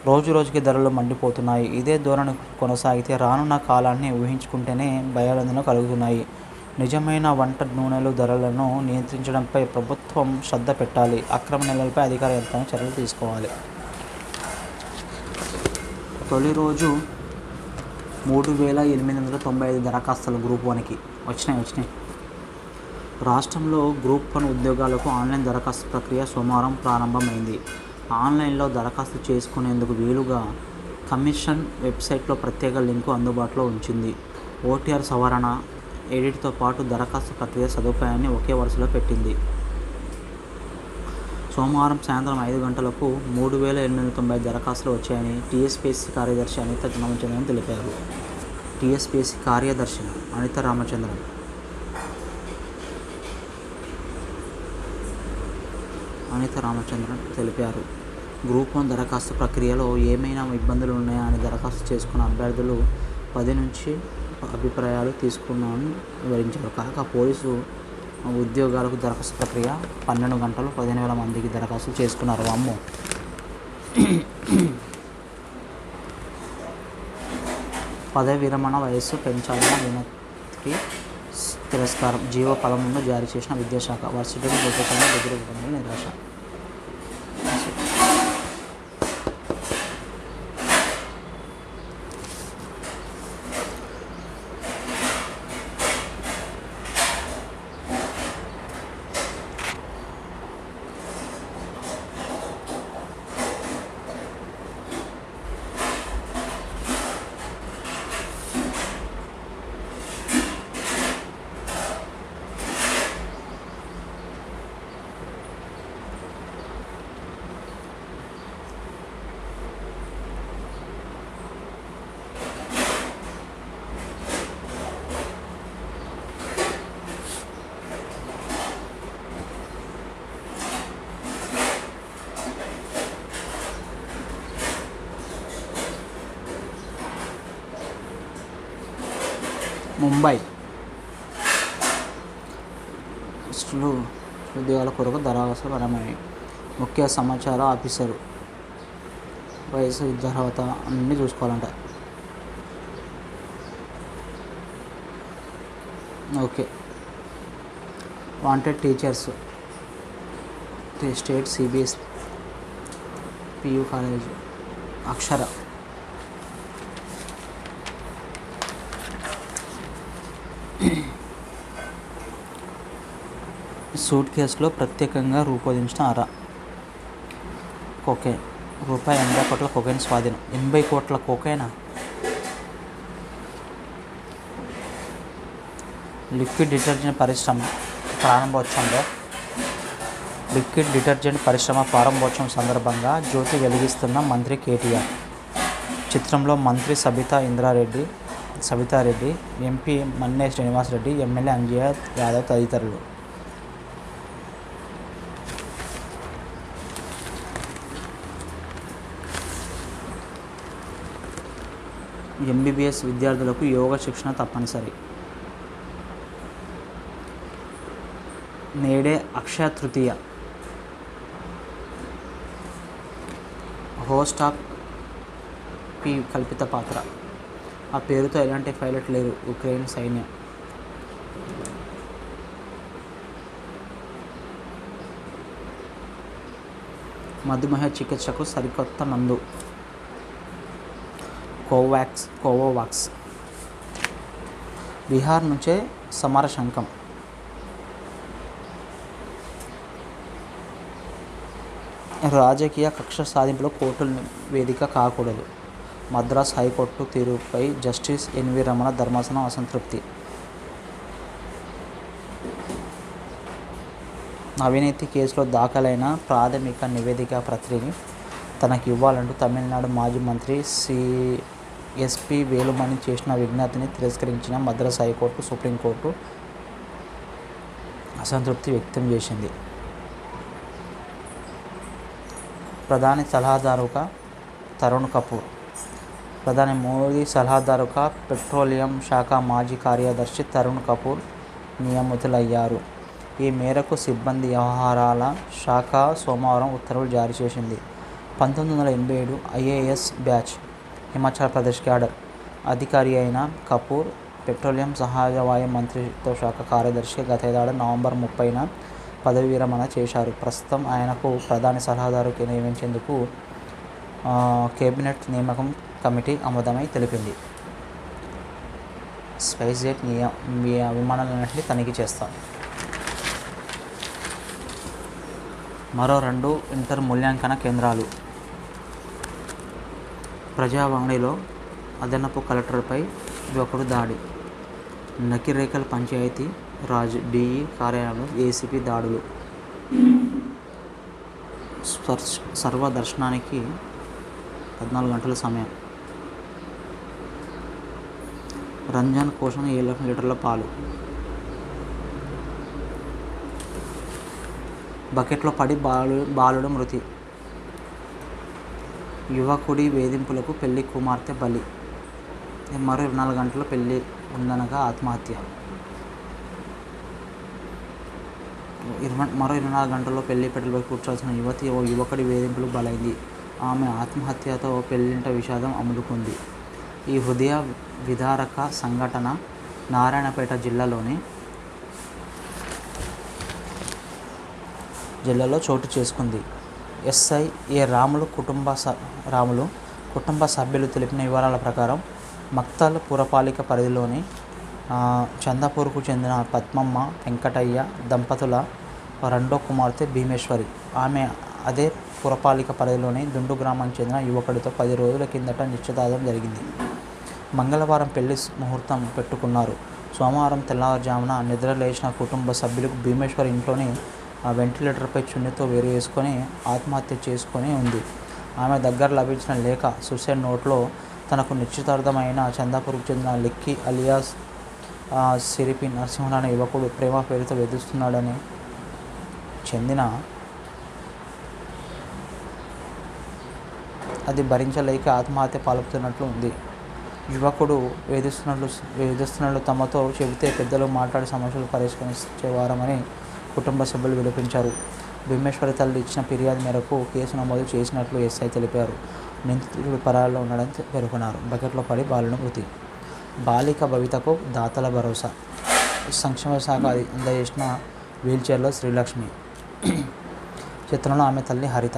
రోజుకి ధరలు మండిపోతున్నాయి. ఇదే ధోరణి కొనసాగితే రానున్న కాలాన్ని ఊహించుకుంటేనే భయాందోళనలు కలుగుతున్నాయి. నిజమైన వంట నూనెల ధరలను నియంత్రించడంపై ప్రభుత్వం శ్రద్ధ పెట్టాలి. అక్రమ నిల్వలపై అధికార యంత్రాంగం చర్యలు తీసుకోవాలి. తొలి రోజు 3,895 దరఖాస్తులు గ్రూప్ 1కి వచ్చినాయి. రాష్ట్రంలో గ్రూప్ 1 ఉద్యోగాలకు ఆన్లైన్ దరఖాస్తు ప్రక్రియ సోమవారం ప్రారంభమైంది. ఆన్లైన్లో దరఖాస్తు చేసుకునేందుకు వీలుగా కమిషన్ వెబ్సైట్లో ప్రత్యేక లింకు అందుబాటులో ఉంచింది. ఓటీఆర్ సవరణ, ఎడిట్తో పాటు దరఖాస్తు ప్రక్రియ సదుపాయాన్ని ఒకే వరుసలో పెట్టింది. సోమవారం సాయంత్రం 5 గంటలకు 3,890 దరఖాస్తులు వచ్చాయని టీఎస్పీఎస్సీ కార్యదర్శి అనిత రామచంద్రన్ తెలిపారు. టీఎస్పీఎస్సీ కార్యదర్శి అనిత రామచంద్రన్ తెలిపారు. గ్రూప్ 1 దరఖాస్తు ప్రక్రియలో ఏమైనా ఇబ్బందులు ఉన్నాయా అని దరఖాస్తు చేసుకున్న అభ్యర్థులు 10 నుంచి అభిప్రాయాలు తీసుకున్నామని వివరించారు. కాగా పోలీసు ఉద్యోగాలకు దరఖాస్తు ప్రక్రియ 12 గంటలు 15,000 మందికి దరఖాస్తు చేసుకున్నారు. అమ్మో, పదవి విరమణ వయస్సు పెంచాలన్న వినతికి తిరస్కారం. జీవో 13 జారీ చేసిన విద్యాశాఖ. వర్సిటీలు ప్రొఫెసర్ల డిగ్రీ ఇవ్వడంలో నిరాశ. ముంబై ఉద్యోగాల కొరకు దరఖాస్తులు ప్రారంభమయ్యాయి. ముఖ్య సమాచార ఆఫీసరు వయసు, విద్యార్హత అన్నీ చూసుకోవాలంట. Okay. Wanted teachers state CBSE PU college Akshara. Suit కేసులో ప్రత్యేకంగా రూపొందించిన కొకైన్. రూపాయి 80 కోట్ల కొకైన్ స్వాధీనం. 80 కోట్ల కొకైనా? లిక్విడ్ డిటర్జెంట్ పరిశ్రమ ప్రారంభోత్సవం సందర్భంగా జ్యోతి వెలిగిస్తున్న మంత్రి కేటీఆర్. చిత్రంలో మంత్రి సబితారెడ్డి, ఎంపీ మన్నే శ్రీనివాసరెడ్డి, ఎమ్మెల్యే అంజయ్య యాదవ్ తదితరులు. ఎంబీబీఎస్ విద్యార్థులకు యోగా శిక్షణ తప్పనిసరి. నేడే Akshaya Tritiya. Host of P కల్పిత పాత్ర. ఆ పేరుతో ఎలాంటి పైలట్ లేరు. ఉక్రెయిన్ సైన్యం. మధుమేహ చికిత్సకు సరికొత్త మందు కోవోవాక్స్. బీహార్ నుంచే సమరశంఖం. రాజకీయ కక్ష సాధింపులో కోర్టులు వేదిక కాకూడదు. మద్రాస్ హైకోర్టు తీరుపై జస్టిస్ ఎన్వి రమణ ధర్మాసనం అసంతృప్తి. అవినీతి కేసులో దాఖలైన ప్రాథమిక నివేదిక ప్రతిని తనకు ఇవ్వాలంటూ తమిళనాడు మాజీ మంత్రి ఎస్పీ వేలుమణి చేసిన విజ్ఞప్తిని తిరస్కరించిన మద్రాస్ హైకోర్టు సుప్రీంకోర్టు అసంతృప్తి వ్యక్తం చేసింది. ప్రధాని సలహాదారుగా తరుణ్ కపూర్. ప్రధాని మోదీ సలహాదారుగా పెట్రోలియం శాఖ మాజీ కార్యదర్శి తరుణ్ కపూర్ నియమితులయ్యారు. ఈ మేరకు సిబ్బంది వ్యవహారాల శాఖ సోమవారం ఉత్తర్వులు జారీ చేసింది. 1987 IAS batch. Himachal Pradesh cadre అధికారి అయిన కపూర్ పెట్రోలియం సహజ వాయు మంత్రిత్వ శాఖ కార్యదర్శిగా గత ఏడాది నవంబర్ 30న పదవి విరమణ చేశారు. ప్రస్తుతం ఆయనకు ప్రధాని సలహాదారుగా నియమించేందుకు కేబినెట్ నియామకం కమిటీ ఆమోదమై తెలిపింది. స్పైస్ జెట్ విమానాలన్నింటినీ తనిఖీ చేస్తాం. మరో 2 ఇంటర్ మూల్యాంకన కేంద్రాలు. ప్రజావాణిలో అదనపు కలెక్టర్పై యువకుడు దాడి. నకిరేకల్ పంచాయతీ రాజ్ డిఈ కార్యాలయంలో ఏసీపీ దాడులు. సర్వదర్శనానికి 14 గంటల సమయం. రంజాన్ కోసం 7,00,000 లీటర్ల పాలు. బకెట్లో పడి బాలుడు మృతి. యువకుడి వేధింపులకు పెళ్లి కుమార్తె బలి. మరో 24 గంటల పెళ్లి ఉందనగా ఆత్మహత్య. మరో 24 గంటల్లో పెళ్లిపేటలపై కూర్చోవాల్సిన యువతి ఓ యువకుడి వేధింపులకు బలైంది. ఆమె ఆత్మహత్యతో పెళ్లింట విషాదం అమ్ముడుకుంది. ఈ హృదయ విదారక సంఘటన నారాయణపేట జిల్లాలో చోటు చేసుకుంది. ఎస్ఐ ఏ రాములు కుటుంబ సభ్యులు తెలిపిన వివరాల ప్రకారం మక్తల్ పురపాలిక పరిధిలోని చందాపూర్కు చెందిన పద్మమ్మ వెంకటయ్య దంపతుల రెండో కుమార్తె భీమేశ్వరి. ఆమె అదే పురపాలిక పరిధిలోని దుండు గ్రామానికి చెందిన యువకుడితో 10 రోజుల కిందట నిశ్చితార్థం జరిగింది. మంగళవారం పెళ్లి ముహూర్తం పెట్టుకున్నారు. సోమవారం తెల్లవారుజామున నిద్ర లేచిన కుటుంబ సభ్యులకు భీమేశ్వరి ఇంట్లోని వెంటిలేటర్పై చున్నీతో వేరు వేసుకొని ఆత్మహత్య చేసుకొని ఉంది. ఆమె దగ్గర లభించిన లేఖ సూసైడ్ నోట్లో తనకు నిశ్చితార్థమైన చందాపూర్కు చెందిన లిక్కీ అలియాస్ సిరిపి నరసింహన్ అనే యువకుడు ప్రేమ పేరుతో వేధిస్తున్నాడని అది భరించలేక ఆత్మహత్య పాల్పడుతున్నట్లు ఉంది. యువకుడు వేధిస్తున్నట్లు తమతో చెబితే పెద్దలు మాట్లాడి సమస్యలు పరిష్కరించేవారమని కుటుంబ సభ్యులు విలపించారు. భీమేశ్వరి తల్లి ఇచ్చిన ఫిర్యాదు మేరకు కేసు నమోదు చేసినట్లు ఎస్ఐ తెలిపారు. నిందితుడు పరారీలో ఉన్నాడని పేర్కొన్నారు. బకెట్లో పడి బాలుని మృతి. బాలిక భవితకు దాతల భరోసా. సంక్షేమ శాఖ అందజేసిన వీల్చైర్లో శ్రీలక్ష్మి. చిత్రంలో ఆమె తల్లి హరిత.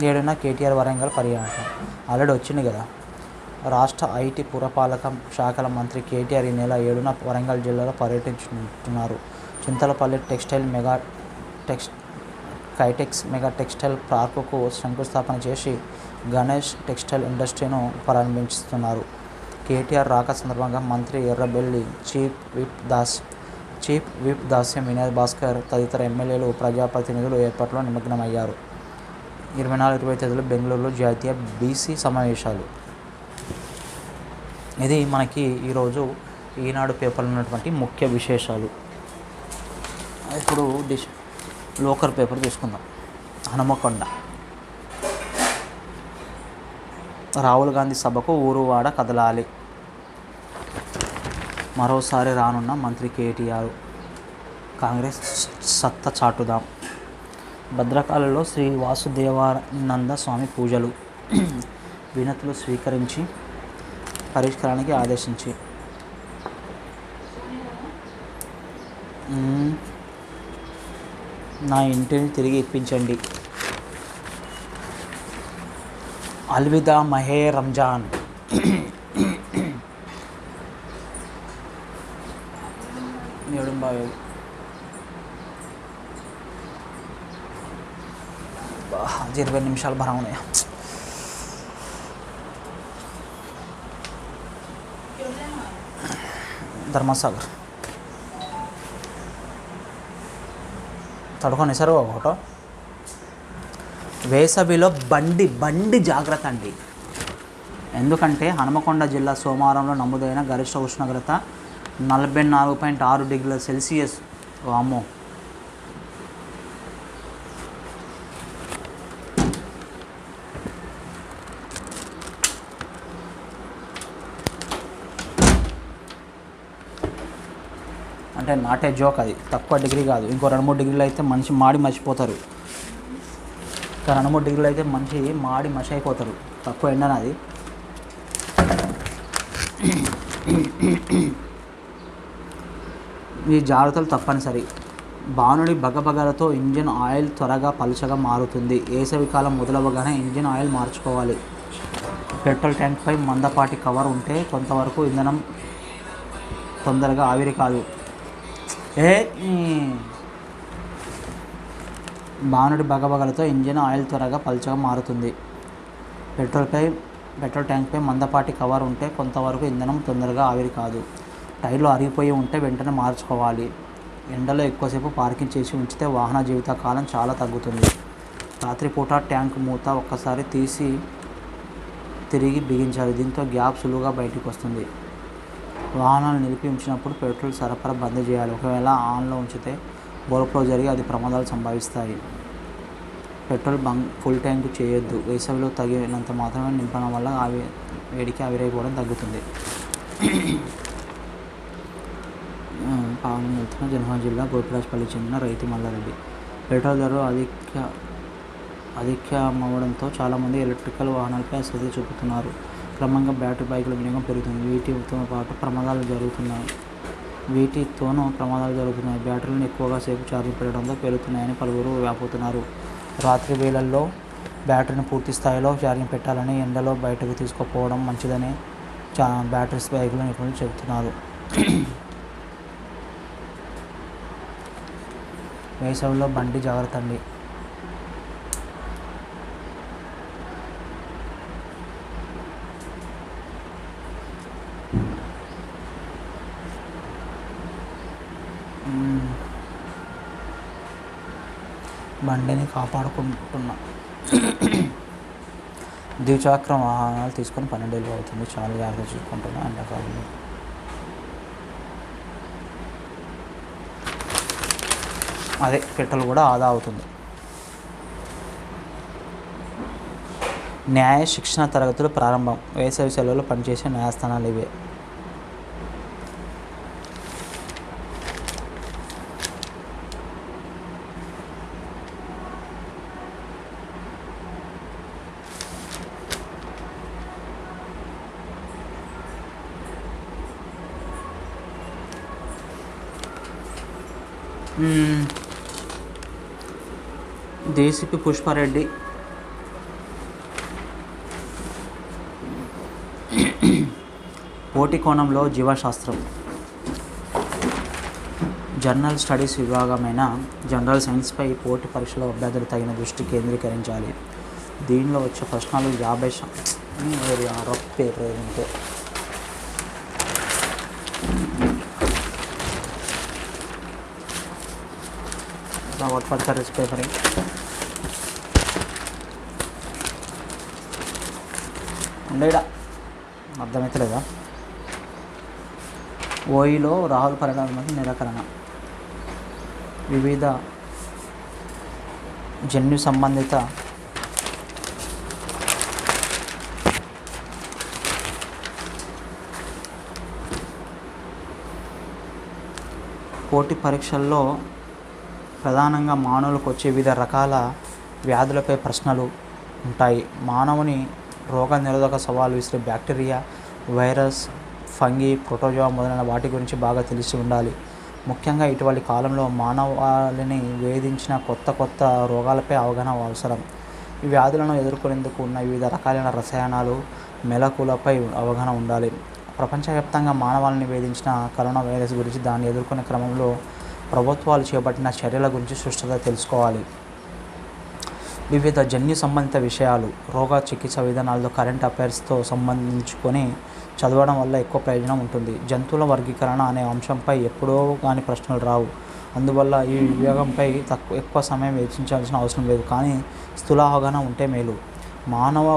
7న కేటీఆర్ వరంగల్ పర్యటన. ఆల్రెడీ వచ్చింది కదా. రాష్ట్ర ఐటీ పురపాలక శాఖల మంత్రి కేటీఆర్ ఈ నెల 7న వరంగల్ జిల్లాలో పర్యటించుతున్నారు. చింతలపల్లి కైటెక్స్ మెగా టెక్స్టైల్ పార్కుకు శంకుస్థాపన చేసి గణేష్ టెక్స్టైల్ ఇండస్ట్రీను ప్రారంభిస్తున్నారు. కేటీఆర్ రాక సందర్భంగా మంత్రి ఎర్రబెల్లి చీఫ్ విప్ దాస్యం వినయ్ భాస్కర్ తదితర ఎమ్మెల్యేలు ప్రజాప్రతినిధులు ఏర్పాట్లో నిమగ్నమయ్యారు. 24-20 తేదీలో బెంగళూరులో జాతీయ బీసీ సమావేశాలు. ఇది మనకి ఈరోజు ఈనాడు పేపర్లో ఉన్నటువంటి ముఖ్య విశేషాలు. ఇప్పుడు లోకల్ పేపర్ తీసుకుందాం. హనుమకొండ. రాహుల్ గాంధీ సభకు ఊరువాడ కదలాలి. మరోసారి రానున్న మంత్రి కేటీఆర్. కాంగ్రెస్ సత్తా చాటుదాం. భద్రకాళిలో శ్రీ వాసుదేవానంద స్వామి పూజలు. వినతులు స్వీకరించి పరిష్కారానికి ఆదేశించి. నా ఇంటిని తిరిగి ఇప్పించండి. అల్విదా మహే రంజాన్. నేడుంబాయి 20 నిమిషాలు భరం ఉన్నాయా? ధర్మసాగర్ తడుకొని సార్ ఒకటో. వేసవిలో బండి జాగ్రత్త అండి. ఎందుకంటే హనుమకొండ జిల్లా సోమవారంలో నమోదైన గరిష్ట ఉష్ణోగ్రత 44.6 డిగ్రీల సెల్సియస్. వామ్మో. అంటే నాటే జోక్ అది. తక్కువ డిగ్రీ కాదు. ఇంకో 2-3 డిగ్రీలు అయితే మనిషి మాడి మర్చిపోతారు. ఇంకా 2-3 డిగ్రీలు అయితే మనిషి మాడి మసి అయిపోతారు. తక్కువ ఎండనది. ఈ జాగ్రత్తలు తప్పనిసరి. బాణుడి బగబగలతో ఇంజిన్ ఆయిల్ త్వరగా పలుచగా మారుతుంది. వేసవి కాలం మొదలవగానే ఇంజిన్ ఆయిల్ మార్చుకోవాలి. పెట్రోల్ ట్యాంక్పై మందపాటి కవర్ ఉంటే కొంతవరకు ఇంధనం తొందరగా ఆవిరి కాదు. బాణుడి బగబగలతో ఇంజిన్ ఆయిల్ త్వరగా పలుచగా మారుతుంది. పెట్రోల్ ట్యాంక్పై మందపాటి కవర్ ఉంటే కొంతవరకు ఇంధనం తొందరగా ఆవిరి కాదు. టైర్లు అరిగిపోయి ఉంటే వెంటనే మార్చుకోవాలి. ఎండలో ఎక్కువసేపు పార్కింగ్ చేసి ఉంచితే వాహన జీవితకాలం చాలా తగ్గుతుంది. రాత్రిపూట ట్యాంక్ మూత ఒక్కసారి తీసి తిరిగి బిగించాలి. దీంతో గ్యాప్ సులువుగా బయటకు వస్తుంది. వాహనాలు నిలిపి ఉంచినప్పుడు పెట్రోల్ సరఫరా బంద్ చేయాలి. ఒకవేళ ఆన్లో ఉంచితే ఓవర్ఫ్లో జరిగి అది ప్రమాదాలు సంభవిస్తాయి. పెట్రోల్ ఫుల్ ట్యాంక్ చేయొద్దు. వేసవిలో తగినంత మాత్రమే నింపడం వల్ల వేడికి ఆవిరైపోవడం తగ్గుతుంది. పావనం వెళ్తున్న జనగాం జిల్లా గోపిరాజపల్లి చెందిన రైతు మల్లారెడ్డి. పెట్రోల్ ధరలు అధికమవడంతో చాలామంది ఎలక్ట్రికల్ వాహనాలపై ఆసక్తి చూపుతున్నారు. క్రమంగా బ్యాటరీ బైకుల వినియోగం పెరుగుతుంది. వీటితో పాటు ప్రమాదాలు జరుగుతున్నాయి. బ్యాటరీలను ఎక్కువగా సేపు ఛార్జింగ్ పెట్టడంతో పెరుగుతున్నాయని పలువురు వ్యాపుతున్నారు. రాత్రి వేళల్లో బ్యాటరీని పూర్తి స్థాయిలో ఛార్జింగ్ పెట్టాలని, ఎండలో బయటకు తీసుకుపోవడం మంచిదని బ్యాటరీస్ బైకుల నిపుణులు చెబుతున్నారు. వేసవిలో బండి జాగ్రత్త అండి. బండిని కాపాడుకుంటున్నా. ద్విచక్ర వాహనాలు తీసుకొని 12 ఏళ్ళు అవుతుంది. చాలా జాగ్రత్త చూసుకుంటున్నా. ఎండాకాలంలో అదే పెట్రోల్ కూడా ఆదా అవుతుంది. న్యాయ శిక్షణ తరగతులు ప్రారంభం. వేసవి సెలవులు పనిచేసే న్యాయస్థానాలు ఇవే. దేశిపి పుష్పారెడ్డి, పోటీ కోణంలో జీవశాస్త్రం. జనరల్ స్టడీస్ విభాగమైన జనరల్ సైన్స్పై పోటీ పరీక్షలో అభ్యర్థులు తగిన దృష్టి కేంద్రీకరించాలి. దీనిలో వచ్చే ప్రశ్నలు 50 రఫ్ పేపర్ ఉంటే వాట్ పడతారు పేపర్ ఉండేడా అర్థమవుతలేదా? ఓయిలో రాహుల్ పరిణామానికి నిరాకరణ. వివిధ జన్యు సంబంధిత పోటీ పరీక్షల్లో ప్రధానంగా మానవులకు వచ్చే వివిధ రకాల వ్యాధులపై ప్రశ్నలు ఉంటాయి. మానవుని రోగ నిరోధక సవాలు విసిరే బ్యాక్టీరియా, వైరస్, ఫంగి, ప్రోటోజోవా మొదలైన వాటి గురించి బాగా తెలిసి ఉండాలి. ముఖ్యంగా ఇటీవలి కాలంలో మానవాళిని వేధించిన కొత్త రోగాలపై అవగాహన అవసరం. ఈ వ్యాధులను ఎదుర్కొనేందుకు ఉన్న వివిధ రకాలైన రసాయనాలు, మెలకువలపై అవగాహన ఉండాలి. ప్రపంచవ్యాప్తంగా మానవాళిని వేధించిన కరోనా వైరస్ గురించి, దాన్ని ఎదుర్కొనే క్రమంలో ప్రభుత్వాలు చేపట్టిన చర్యల గురించి స్పష్టంగా తెలుసుకోవాలి. వివిధ జన్యు సంబంధిత విషయాలు, రోగ చికిత్స విధానాలతో, కరెంట్ అఫైర్స్తో సంబంధించుకొని చదవడం వల్ల ఎక్కువ ప్రయోజనం ఉంటుంది. జంతువుల వర్గీకరణ అనే అంశంపై ఎప్పుడో కానీ ప్రశ్నలు రావు. అందువల్ల ఈ విభాగంపై ఎక్కువ సమయం వెచ్చించాల్సిన అవసరం లేదు, కానీ స్థూల అవగాహన ఉంటే మేలు. మానవ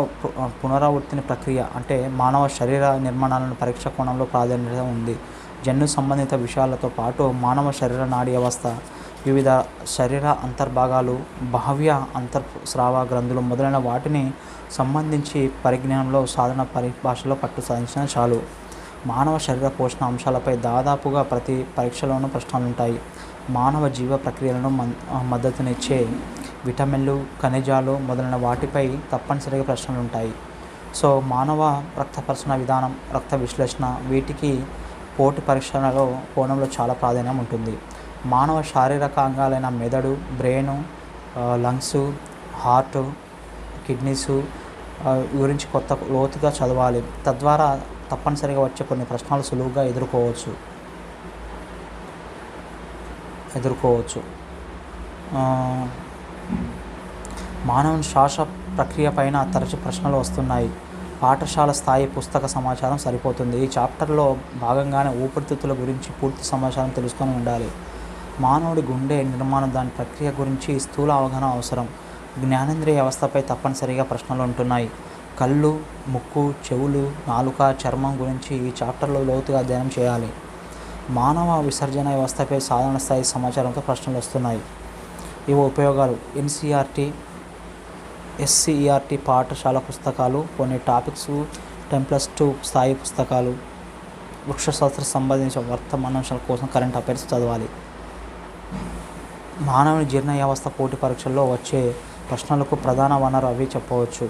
పునరావృత్తిని ప్రక్రియ అంటే మానవ శరీర నిర్మాణాలను పరీక్ష కోణంలో ప్రాధాన్యత ఉంది. జన్యు సంబంధిత విషయాలతో పాటు మానవ శరీర నాడీ వ్యవస్థ, వివిధ శరీర అంతర్భాగాలు, బాహ్య అంతర్స్రావ గ్రంథులు మొదలైన వాటిని సంబంధించి పరిజ్ఞానంలో సాధారణ పరిభాషలో పట్టు సాధించిన చాలు. మానవ శరీర పోషణ అంశాలపై దాదాపుగా ప్రతి పరీక్షలోనూ ప్రశ్నలుంటాయి. మానవ జీవ ప్రక్రియలను మద్దతునిచ్చే విటమిన్లు, ఖనిజాలు మొదలైన వాటిపై తప్పనిసరిగా ప్రశ్నలుంటాయి. సో మానవ రక్త పరిశీలన విధానం, రక్త విశ్లేషణ, వీటికి పోటీ పరీక్షలలో కోణంలో చాలా ప్రాధాన్యం ఉంటుంది. మానవ శారీరక అంగాలైన మెదడు, బ్రెయిన్, లంగ్స్, హార్ట్, కిడ్నీస్ గురించి లోతుగా చదవాలి. తద్వారా తప్పనిసరిగా వచ్చే కొన్ని ప్రశ్నలు సులువుగా ఎదుర్కోవచ్చు. మానవుని శ్వాస ప్రక్రియ పైన తరచు ప్రశ్నలు వస్తున్నాయి. పాఠశాల స్థాయి పుస్తక సమాచారం సరిపోతుంది. ఈ చాప్టర్లో భాగంగానే ఊపిరితిత్తుల గురించి పూర్తి సమాచారం తెలుసుకొని ఉండాలి. మానవుడి గుండె నిర్మాణం, దాని ప్రక్రియ గురించి స్థూల అవగాహన అవసరం. జ్ఞానేంద్రియ వ్యవస్థపై తప్పనిసరిగా ప్రశ్నలు ఉంటున్నాయి. కళ్ళు, ముక్కు, చెవులు, నాలుక, చర్మం గురించి ఈ చాప్టర్లో లోతుగా అధ్యయనం చేయాలి. మానవ విసర్జన వ్యవస్థపై సాధారణ స్థాయి సమాచారంతో ప్రశ్నలు వస్తున్నాయి. ఇవి ఉపయోగాలు: ఎన్సీఆర్టీ, ఎస్సీఈఆర్టీ పాఠశాల పుస్తకాలు, కొన్ని టాపిక్స్ 10+2 స్థాయి పుస్తకాలు, వృక్షశాస్త్ర సంబంధించిన వర్తమానాంశాల కోసం కరెంట్ అఫైర్స్ చదవాలి. మానవుని జీర్ణ వ్యవస్థ పోటీ పరీక్షల్లో వచ్చే ప్రశ్నలకు ప్రధాన వనరు అవి చెప్పవచ్చు.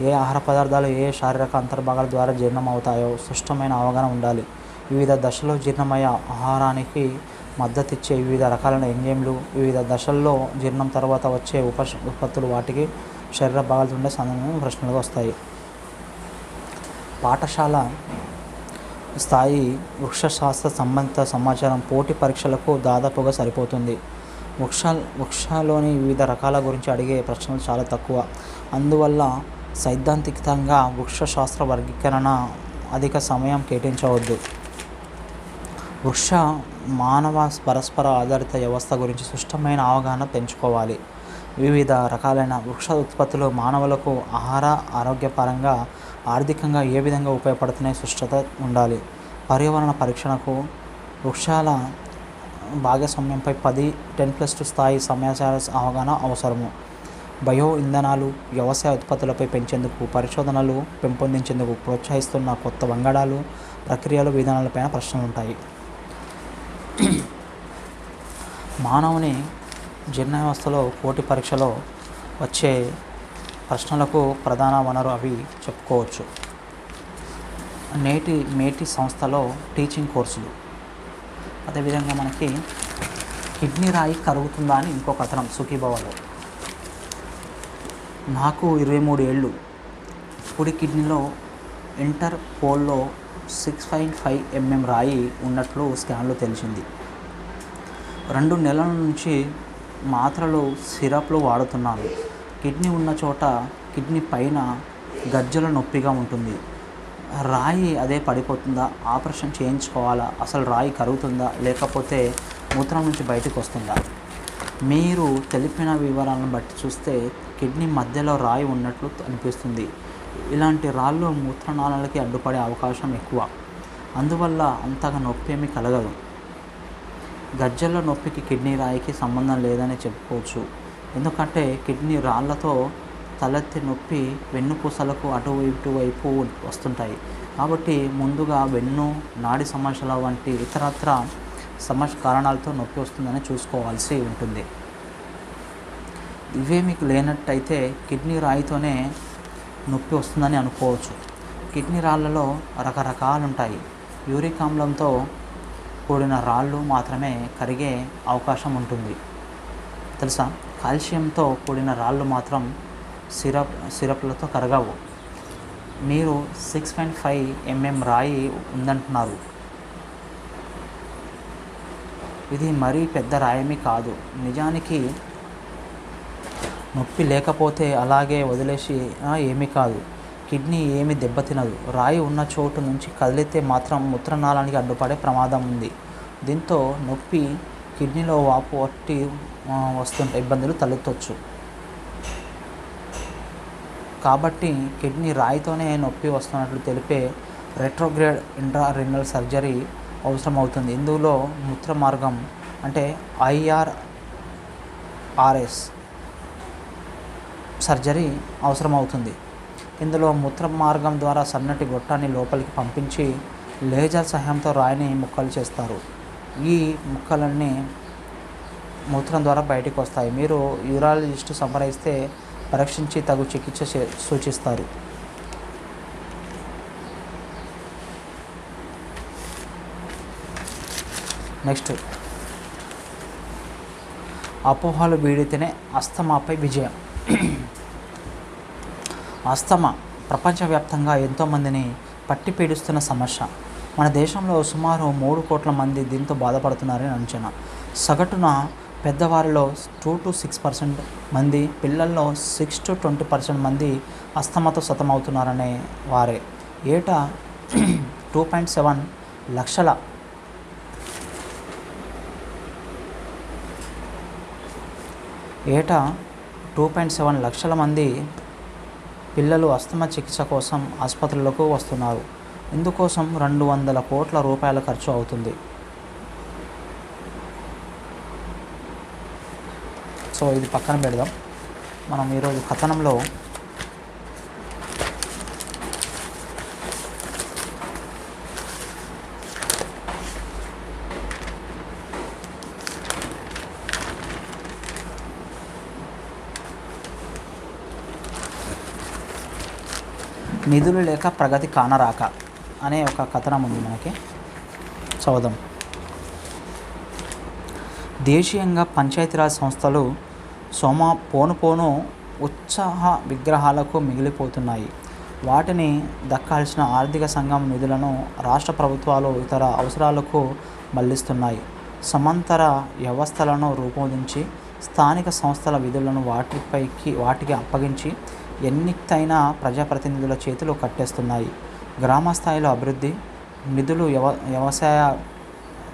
ఏ ఆహార పదార్థాలు ఏ శారీరక అంతర్భాగాల ద్వారా జీర్ణం అవుతాయో స్పష్టమైన అవగాహన ఉండాలి. వివిధ దశల్లో జీర్ణమయ్యే ఆహారానికి మద్దతిచ్చే వివిధ రకాలైన ఎంజైమ్లు, వివిధ దశల్లో జీర్ణం తర్వాత వచ్చే ఉత్పత్తులు, వాటికి శరీర భాగాలు ఉండే సంబంధం ప్రశ్నలుగా వస్తాయి. పాఠశాల స్థాయి వృక్షశాస్త్ర సంబంధిత సమాచారం పోటీ పరీక్షలకు దాదాపుగా సరిపోతుంది. వృక్షాల్లోని వివిధ రకాల గురించి అడిగే ప్రశ్నలు చాలా తక్కువ. అందువల్ల సైద్ధాంతికంగా వృక్షశాస్త్ర వర్గీకరణ అధిక సమయం కేటాయించవద్దు. వృక్ష మానవ పరస్పర ఆధారిత వ్యవస్థ గురించి స్పష్టమైన అవగాహన పెంచుకోవాలి. వివిధ రకాలైన వృక్ష ఉత్పత్తులు మానవులకు ఆహార, ఆరోగ్యపరంగా, ఆర్థికంగా ఏ విధంగా ఉపయోగపడుతున్నాయో స్పష్టత ఉండాలి. పర్యావరణ పరీక్షణకు వృక్షాల భాగస్వామ్యంపై 10+2 స్థాయి సమాచార అవగాహన అవసరము. బయో ఇంధనాలు, వ్యవసాయ ఉత్పత్తులపై పెంచేందుకు పరిశోధనలు పెంపొందించేందుకు ప్రోత్సహిస్తున్న కొత్త వంగడాలు, ప్రక్రియలు, విధానాలపైన ప్రశ్నలుంటాయి. మానవుని జీర్ణ వ్యవస్థలో పోటీ పరీక్షలో వచ్చే ప్రశ్నలకు ప్రధాన వనరు అవి చెప్పుకోవచ్చు. మేటి సంస్థలో టీచింగ్ కోర్సులు. అదేవిధంగా మనకి కిడ్నీ రాయి కరుగుతుందా అని ఇంకో కథనం సుఖీభవలో. నాకు 23 ఏళ్ళు. కుడి కిడ్నీలో ఇంటర్పోల్లో 6.5 mm రాయి ఉన్నట్లు స్కాన్లో తెలిసింది. 2 నెలల నుంచి మాత్రలు, సిరప్లు వాడుతున్నాను. కిడ్నీ ఉన్న చోట కిడ్నీ పైన గజ్జల నొప్పిగా ఉంటుంది. రాయి అదే పడిపోతుందా? ఆపరేషన్ చేయించుకోవాలా? అసలు రాయి కరుగుతుందా లేకపోతే మూత్రం నుంచి బయటకు వస్తుందా? మీరు తెలిపిన వివరాలను బట్టి చూస్తే కిడ్నీ మధ్యలో రాయి ఉన్నట్లు అనిపిస్తుంది. ఇలాంటి రాళ్ళు మూత్రనాళాలకి అడ్డుపడే అవకాశం ఎక్కువ. అందువల్ల అంతగా నొప్పి ఏమీ కలగదు. గజ్జల నొప్పికి కిడ్నీ రాయికి సంబంధం లేదని చెప్పుకోవచ్చు. ఎందుకంటే కిడ్నీ రాళ్లతో తలెత్తి నొప్పి వెన్నుపూసలకు ఇటువైపు వస్తుంటాయి. కాబట్టి ముందుగా వెన్ను, నాడి సమస్యల వంటి ఇతరత్ర సమస్య కారణాలతో నొప్పి వస్తుందని చూసుకోవాల్సి ఉంటుంది. ఇవే మీకు లేనట్టయితే కిడ్నీ రాయితోనే నొప్పి వస్తుందని అనుకోవచ్చు. కిడ్నీ రాళ్ళలో రకరకాలు ఉంటాయి. యూరిక్ ఆమ్లంతో కూడిన రాళ్ళు మాత్రమే కరిగే అవకాశం ఉంటుంది తెలుసా. కాల్షియంతో కూడిన రాళ్ళు మాత్రం సిరప్లతో కరగవు. మీరు 6.5 mm రాయి ఉందంటున్నారు. ఇది మరీ పెద్ద రాయమీ కాదు. నిజానికి నొప్పి లేకపోతే అలాగే వదిలేసి ఏమీ కాదు, కిడ్నీ ఏమీ దెబ్బతినదు. రాయి ఉన్న చోటు నుంచి కదిలితే మాత్రం మూత్రనాళానికి అడ్డుపడే ప్రమాదం ఉంది. దీంతో నొప్పి, కిడ్నీలో వాపు వంటి వస్తుంటే ఇబ్బందులు తలెత్తవచ్చు. కాబట్టి కిడ్నీ రాయితోనే నొప్పి వస్తున్నట్లు తెలిపే రెట్రోగ్రేడ్ ఇంట్రారెనల్ సర్జరీ అవసరమవుతుంది. ఇందులో మూత్ర మార్గం అంటే IRRS సర్జరీ అవసరమవుతుంది. ఇందులో మూత్ర మార్గం ద్వారా సన్నటి గొట్టాన్ని లోపలికి పంపించి లేజర్ సహాయంతో రాయిని ముక్కలు చేస్తారు. ఈ ముక్కలన్నీ మూత్రం ద్వారా బయటకు వస్తాయి. మీరు యూరాలజిస్ట్ సంప్రదిస్తే పరీక్షించి తగు చికిత్స సూచిస్తారు. నెక్స్ట్, అపోహలు వీడితేనే అస్తమాపై విజయం. అస్తమా ప్రపంచవ్యాప్తంగా ఎంతోమందిని పట్టి పీడిస్తున్న సమస్య. మన దేశంలో సుమారు 3 కోట్ల మంది దీంతో బాధపడుతున్నారని అంచనా. సగటున పెద్దవారిలో 2 to 6% మంది, పిల్లల్లో 6 to 20% మంది అస్తమాతో సతమవుతున్నారనే వారే. ఏటా 2.7 లక్షల మంది పిల్లలు అస్తమా చికిత్స కోసం ఆసుపత్రులకు వస్తున్నారు. ఇందుకోసం 200 కోట్ల రూపాయల ఖర్చు అవుతుంది. సో ఇది పక్కన పెడదాం. మనం ఈరోజు కథనంలో నిధులు లేక ప్రగతి కానరాక అనే ఒక కథనం ఉంది మనకి, చదువుదాం. దేశీయంగా పంచాయతీరాజ్ సంస్థలు పోను ఉత్సాహ విగ్రహాలకు మిగిలిపోతున్నాయి. వాటిని దక్కాల్సిన ఆర్థిక సంఘం నిధులను రాష్ట్ర ప్రభుత్వాలు ఇతర అవసరాలకు మళ్లిస్తున్నాయి. సమాంతర వ్యవస్థలను రూపొందించి స్థానిక సంస్థల విధులను వాటికి అప్పగించి ఎన్నికైన ప్రజాప్రతినిధుల చేతులు కట్టేస్తున్నాయి. గ్రామ స్థాయిలో అభివృద్ధి నిధులు, వ్యవసాయ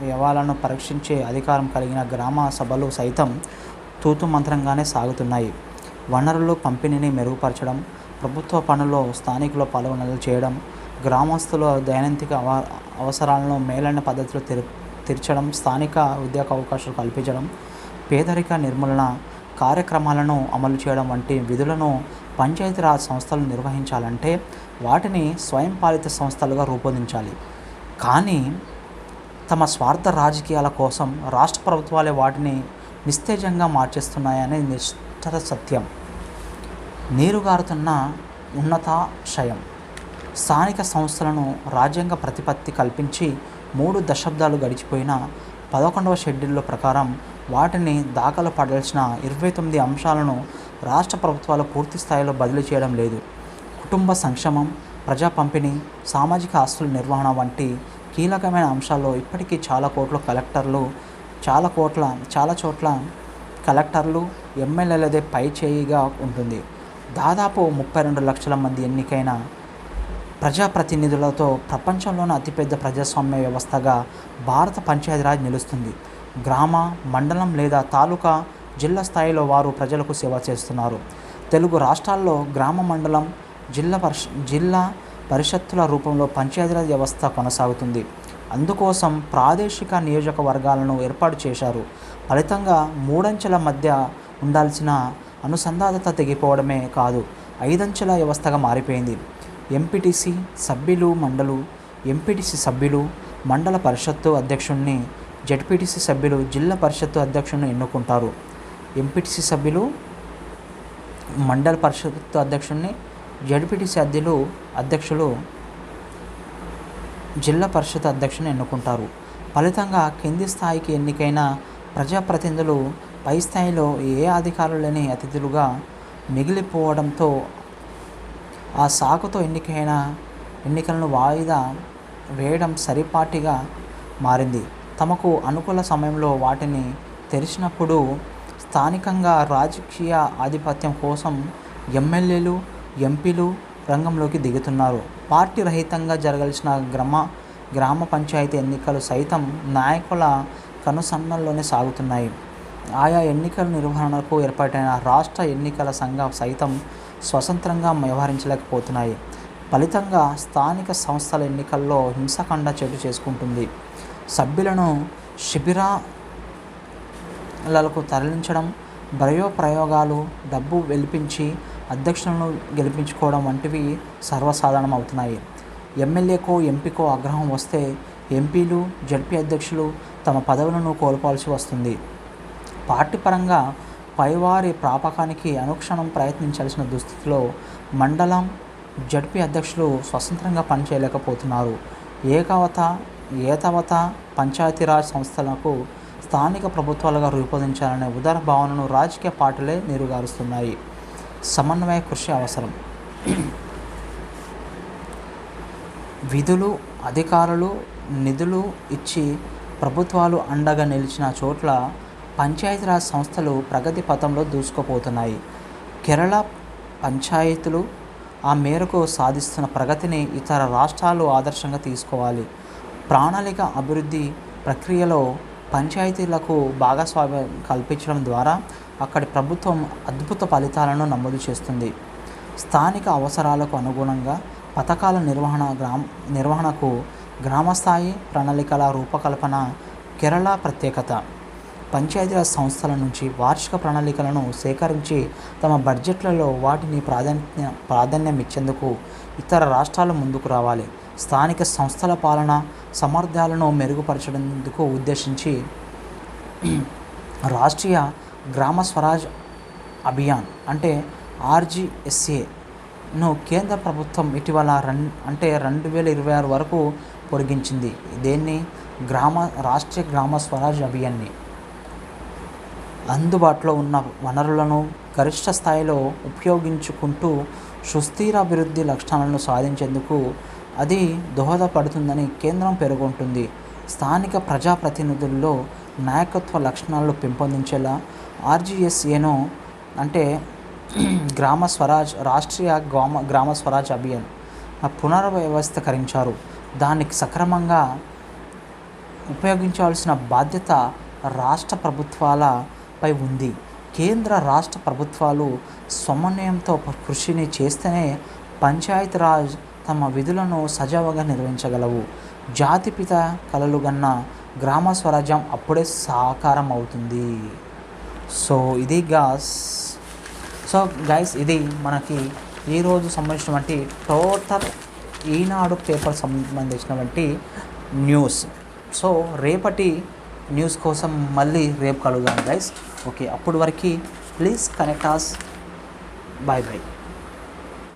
వ్యయాలను పరీక్షించే అధికారం కలిగిన గ్రామ సభలు సైతం తూతు మంత్రంగానే సాగుతున్నాయి. వనరులు పంపిణీని మెరుగుపరచడం, ప్రభుత్వ పనుల్లో స్థానికుల పాల్గొనలు చేయడం, గ్రామస్తుల దైనందిక అవసరాలను మేలైన పద్ధతిలో తీర్చడం, స్థానిక ఉద్యోగ అవకాశాలు కల్పించడం, పేదరిక నిర్మూలన, కార్యక్రమాలను అమలు చేయడం వంటి విధులను పంచాయతీరాజ్ సంస్థలు నిర్వహించాలంటే వాటిని స్వయంపాలిత సంస్థలుగా రూపొందించాలి. కానీ తమ స్వార్థ రాజకీయాల కోసం రాష్ట్ర ప్రభుత్వాలే వాటిని నిస్తేజంగా మార్చేస్తున్నాయనే నిష్ఠత సత్యం. నీరుగారుతున్న ఉన్నతాశయం. స్థానిక సంస్థలను రాజ్యాంగ ప్రతిపత్తి కల్పించి 3 దశాబ్దాలు గడిచిపోయిన 11వ షెడ్యూల్ ప్రకారం వాటిని దాఖలు పడాల్సిన 29 అంశాలను రాష్ట్ర ప్రభుత్వాలు పూర్తి స్థాయిలో బదిలీ చేయడం లేదు. కుటుంబ సంక్షేమం, ప్రజా పంపిణీ, సామాజిక ఆస్తుల నిర్వహణ వంటి కీలకమైన అంశాల్లో ఇప్పటికీ చాలా చోట్ల కలెక్టర్లు, ఎమ్మెల్యేలదే పై చేయిగా ఉంటుంది. దాదాపు 32 లక్షల మంది ఎన్నికైన ప్రజాప్రతినిధులతో ప్రపంచంలోని అతిపెద్ద ప్రజాస్వామ్య వ్యవస్థగా భారత పంచాయతీరాజ్ నిలుస్తుంది. గ్రామ, మండలం లేదా తాలూకా, జిల్లా స్థాయిలో వారు ప్రజలకు సేవ చేస్తున్నారు. తెలుగు రాష్ట్రాల్లో గ్రామ, మండలం, జిల్లా పరిషత్తుల రూపంలో పంచాయతీరాజ్ వ్యవస్థ కొనసాగుతుంది. అందుకోసం ప్రాదేశిక నియోజకవర్గాలను ఏర్పాటు చేశారు. ఫలితంగా 3 అంచెల మధ్య ఉండాల్సిన అనుసంధానత తెగిపోవడమే కాదు, 5 అంచెల వ్యవస్థగా మారిపోయింది. ఎంపీటీసీ సభ్యులు ఎంపీటీసీ సభ్యులు మండల పరిషత్తు అధ్యక్షుడిని, జడ్పీటీసీ సభ్యులు జిల్లా పరిషత్తు అధ్యక్షుడిని ఎన్నుకుంటారు. ఎంపీటీసీ సభ్యులు మండల పరిషత్తు అధ్యక్షుడిని, జడ్పీటీసీ అధ్యక్షులు జిల్లా పరిషత్ అధ్యక్షుని ఎన్నుకుంటారు. ఫలితంగా కింది స్థాయికి ఎన్నికైన ప్రజాప్రతినిధులు పై స్థాయిలో ఏ అధికారులు లేని అతిథులుగా మిగిలిపోవడంతో ఆ సాకుతో ఎన్నికలను వాయిదా వేయడం సరిపాటిగా మారింది. తమకు అనుకూల సమయంలో వాటిని తెరిచినప్పుడు స్థానికంగా రాజకీయ ఆధిపత్యం కోసం ఎమ్మెల్యేలు, ఎంపీలు రంగంలోకి దిగుతున్నారు. పార్టీ రహితంగా జరగాల్సిన గ్రామ పంచాయతీ ఎన్నికలు సైతం నాయకుల కనుసన్నల్లోనే సాగుతున్నాయి. ఆయా ఎన్నికల నిర్వహణకు ఏర్పాటైన రాష్ట్ర ఎన్నికల సంఘం సైతం స్వతంత్రంగా వ్యవహరించలేకపోతున్నాయి. ఫలితంగా స్థానిక సంస్థల ఎన్నికల్లో హింసకాండ చోటు చేసుకుంటుంది. సభ్యులను శిబిరాలకు తరలించడం, ప్రయోగాలు, డబ్బు వెలిపించి అధ్యక్షులను గెలిపించుకోవడం వంటివి సర్వసాధారణం అవుతున్నాయి. ఎమ్మెల్యేకో, ఎంపీకో ఆగ్రహం వస్తే ఎంపీలు, జడ్పీ అధ్యక్షులు తమ పదవులను కోల్పోవాల్సి వస్తుంది. పార్టీ పరంగా పైవారి ప్రాపకానికి అనుక్షణం ప్రయత్నించాల్సిన దుస్థితిలో మండలం, జడ్పీ అధ్యక్షులు స్వతంత్రంగా పనిచేయలేకపోతున్నారు. ఏతావత పంచాయతీరాజ్ సంస్థలకు స్థానిక ప్రభుత్వాలుగా రూపొందించాలనే ఉదార భావనను రాజకీయ పార్టీలే నీరుగారుస్తున్నాయి. సమన్వయ కృషి అవసరం. విధులు, అధికారులు, నిధులు ఇచ్చి ప్రభుత్వాలు అండగా నిలిచిన చోట్ల పంచాయతీరాజ్ సంస్థలు ప్రగతి పథంలో దూసుకుపోతున్నాయి. కేరళ పంచాయతీలు ఆ మేరకు సాధిస్తున్న ప్రగతిని ఇతర రాష్ట్రాలు ఆదర్శంగా తీసుకోవాలి. ప్రణాళిక అభివృద్ధి ప్రక్రియలో పంచాయతీలకు భాగస్వామ్యం కల్పించడం ద్వారా అక్కడి ప్రభుత్వం అద్భుత ఫలితాలను నమోదు చేస్తుంది. స్థానిక అవసరాలకు అనుగుణంగా పథకాల నిర్వహణకు గ్రామస్థాయి ప్రణాళికల రూపకల్పన కేరళ ప్రత్యేకత. పంచాయతీరాజ్ సంస్థల నుంచి వార్షిక ప్రణాళికలను సేకరించి తమ బడ్జెట్లలో వాటిని ప్రాధాన్యం ఇచ్చేందుకు ఇతర రాష్ట్రాలు ముందుకు రావాలి. స్థానిక సంస్థల పాలన సామర్థ్యాలను మెరుగుపరచేందుకు ఉద్దేశించి రాష్ట్రీయ గ్రామ స్వరాజ్ అభియాన్ అంటే RGSAను కేంద్ర ప్రభుత్వం ఇటీవల 2026 వరకు పొడిగించింది. దేన్ని? రాష్ట్రీయ గ్రామ స్వరాజ్ అభియాన్ని. అందుబాటులో ఉన్న వనరులను గరిష్ట స్థాయిలో ఉపయోగించుకుంటూ సుస్థిర అభివృద్ధి లక్ష్యాలను సాధించేందుకు అది దోహదపడుతుందని కేంద్రం పేర్కొంటుంది. స్థానిక ప్రజాప్రతినిధుల్లో నాయకత్వ లక్షణాలను పెంపొందించేలా RGSAను అంటే రాష్ట్రీయ గ్రామ స్వరాజ్ అభియాన్ పునర్వ్యవస్థీకరించారు. దానికి సక్రమంగా ఉపయోగించాల్సిన బాధ్యత రాష్ట్ర ప్రభుత్వాలపై ఉంది. కేంద్ర, రాష్ట్ర ప్రభుత్వాలు సమన్వయంతో కృషిని చేస్తేనే పంచాయతీరాజ్ తమ విధులను సజావుగా నిర్వహించగలవు. జాతిపిత కలలుగన్న గ్రామ స్వరాజ్యం అప్పుడే సాకారం అవుతుంది. సో ఇది గైస్ ఇది మనకి ఈరోజు సంబంధించినటువంటి టోటల్ ఈనాడు పేపర్ సంబంధించినటువంటి న్యూస్. సో రేపటి న్యూస్ కోసం మళ్ళీ రేపు కలుద్దాం గైస్. ఓకే, అప్పటి వరకు please connect us. Bye bye.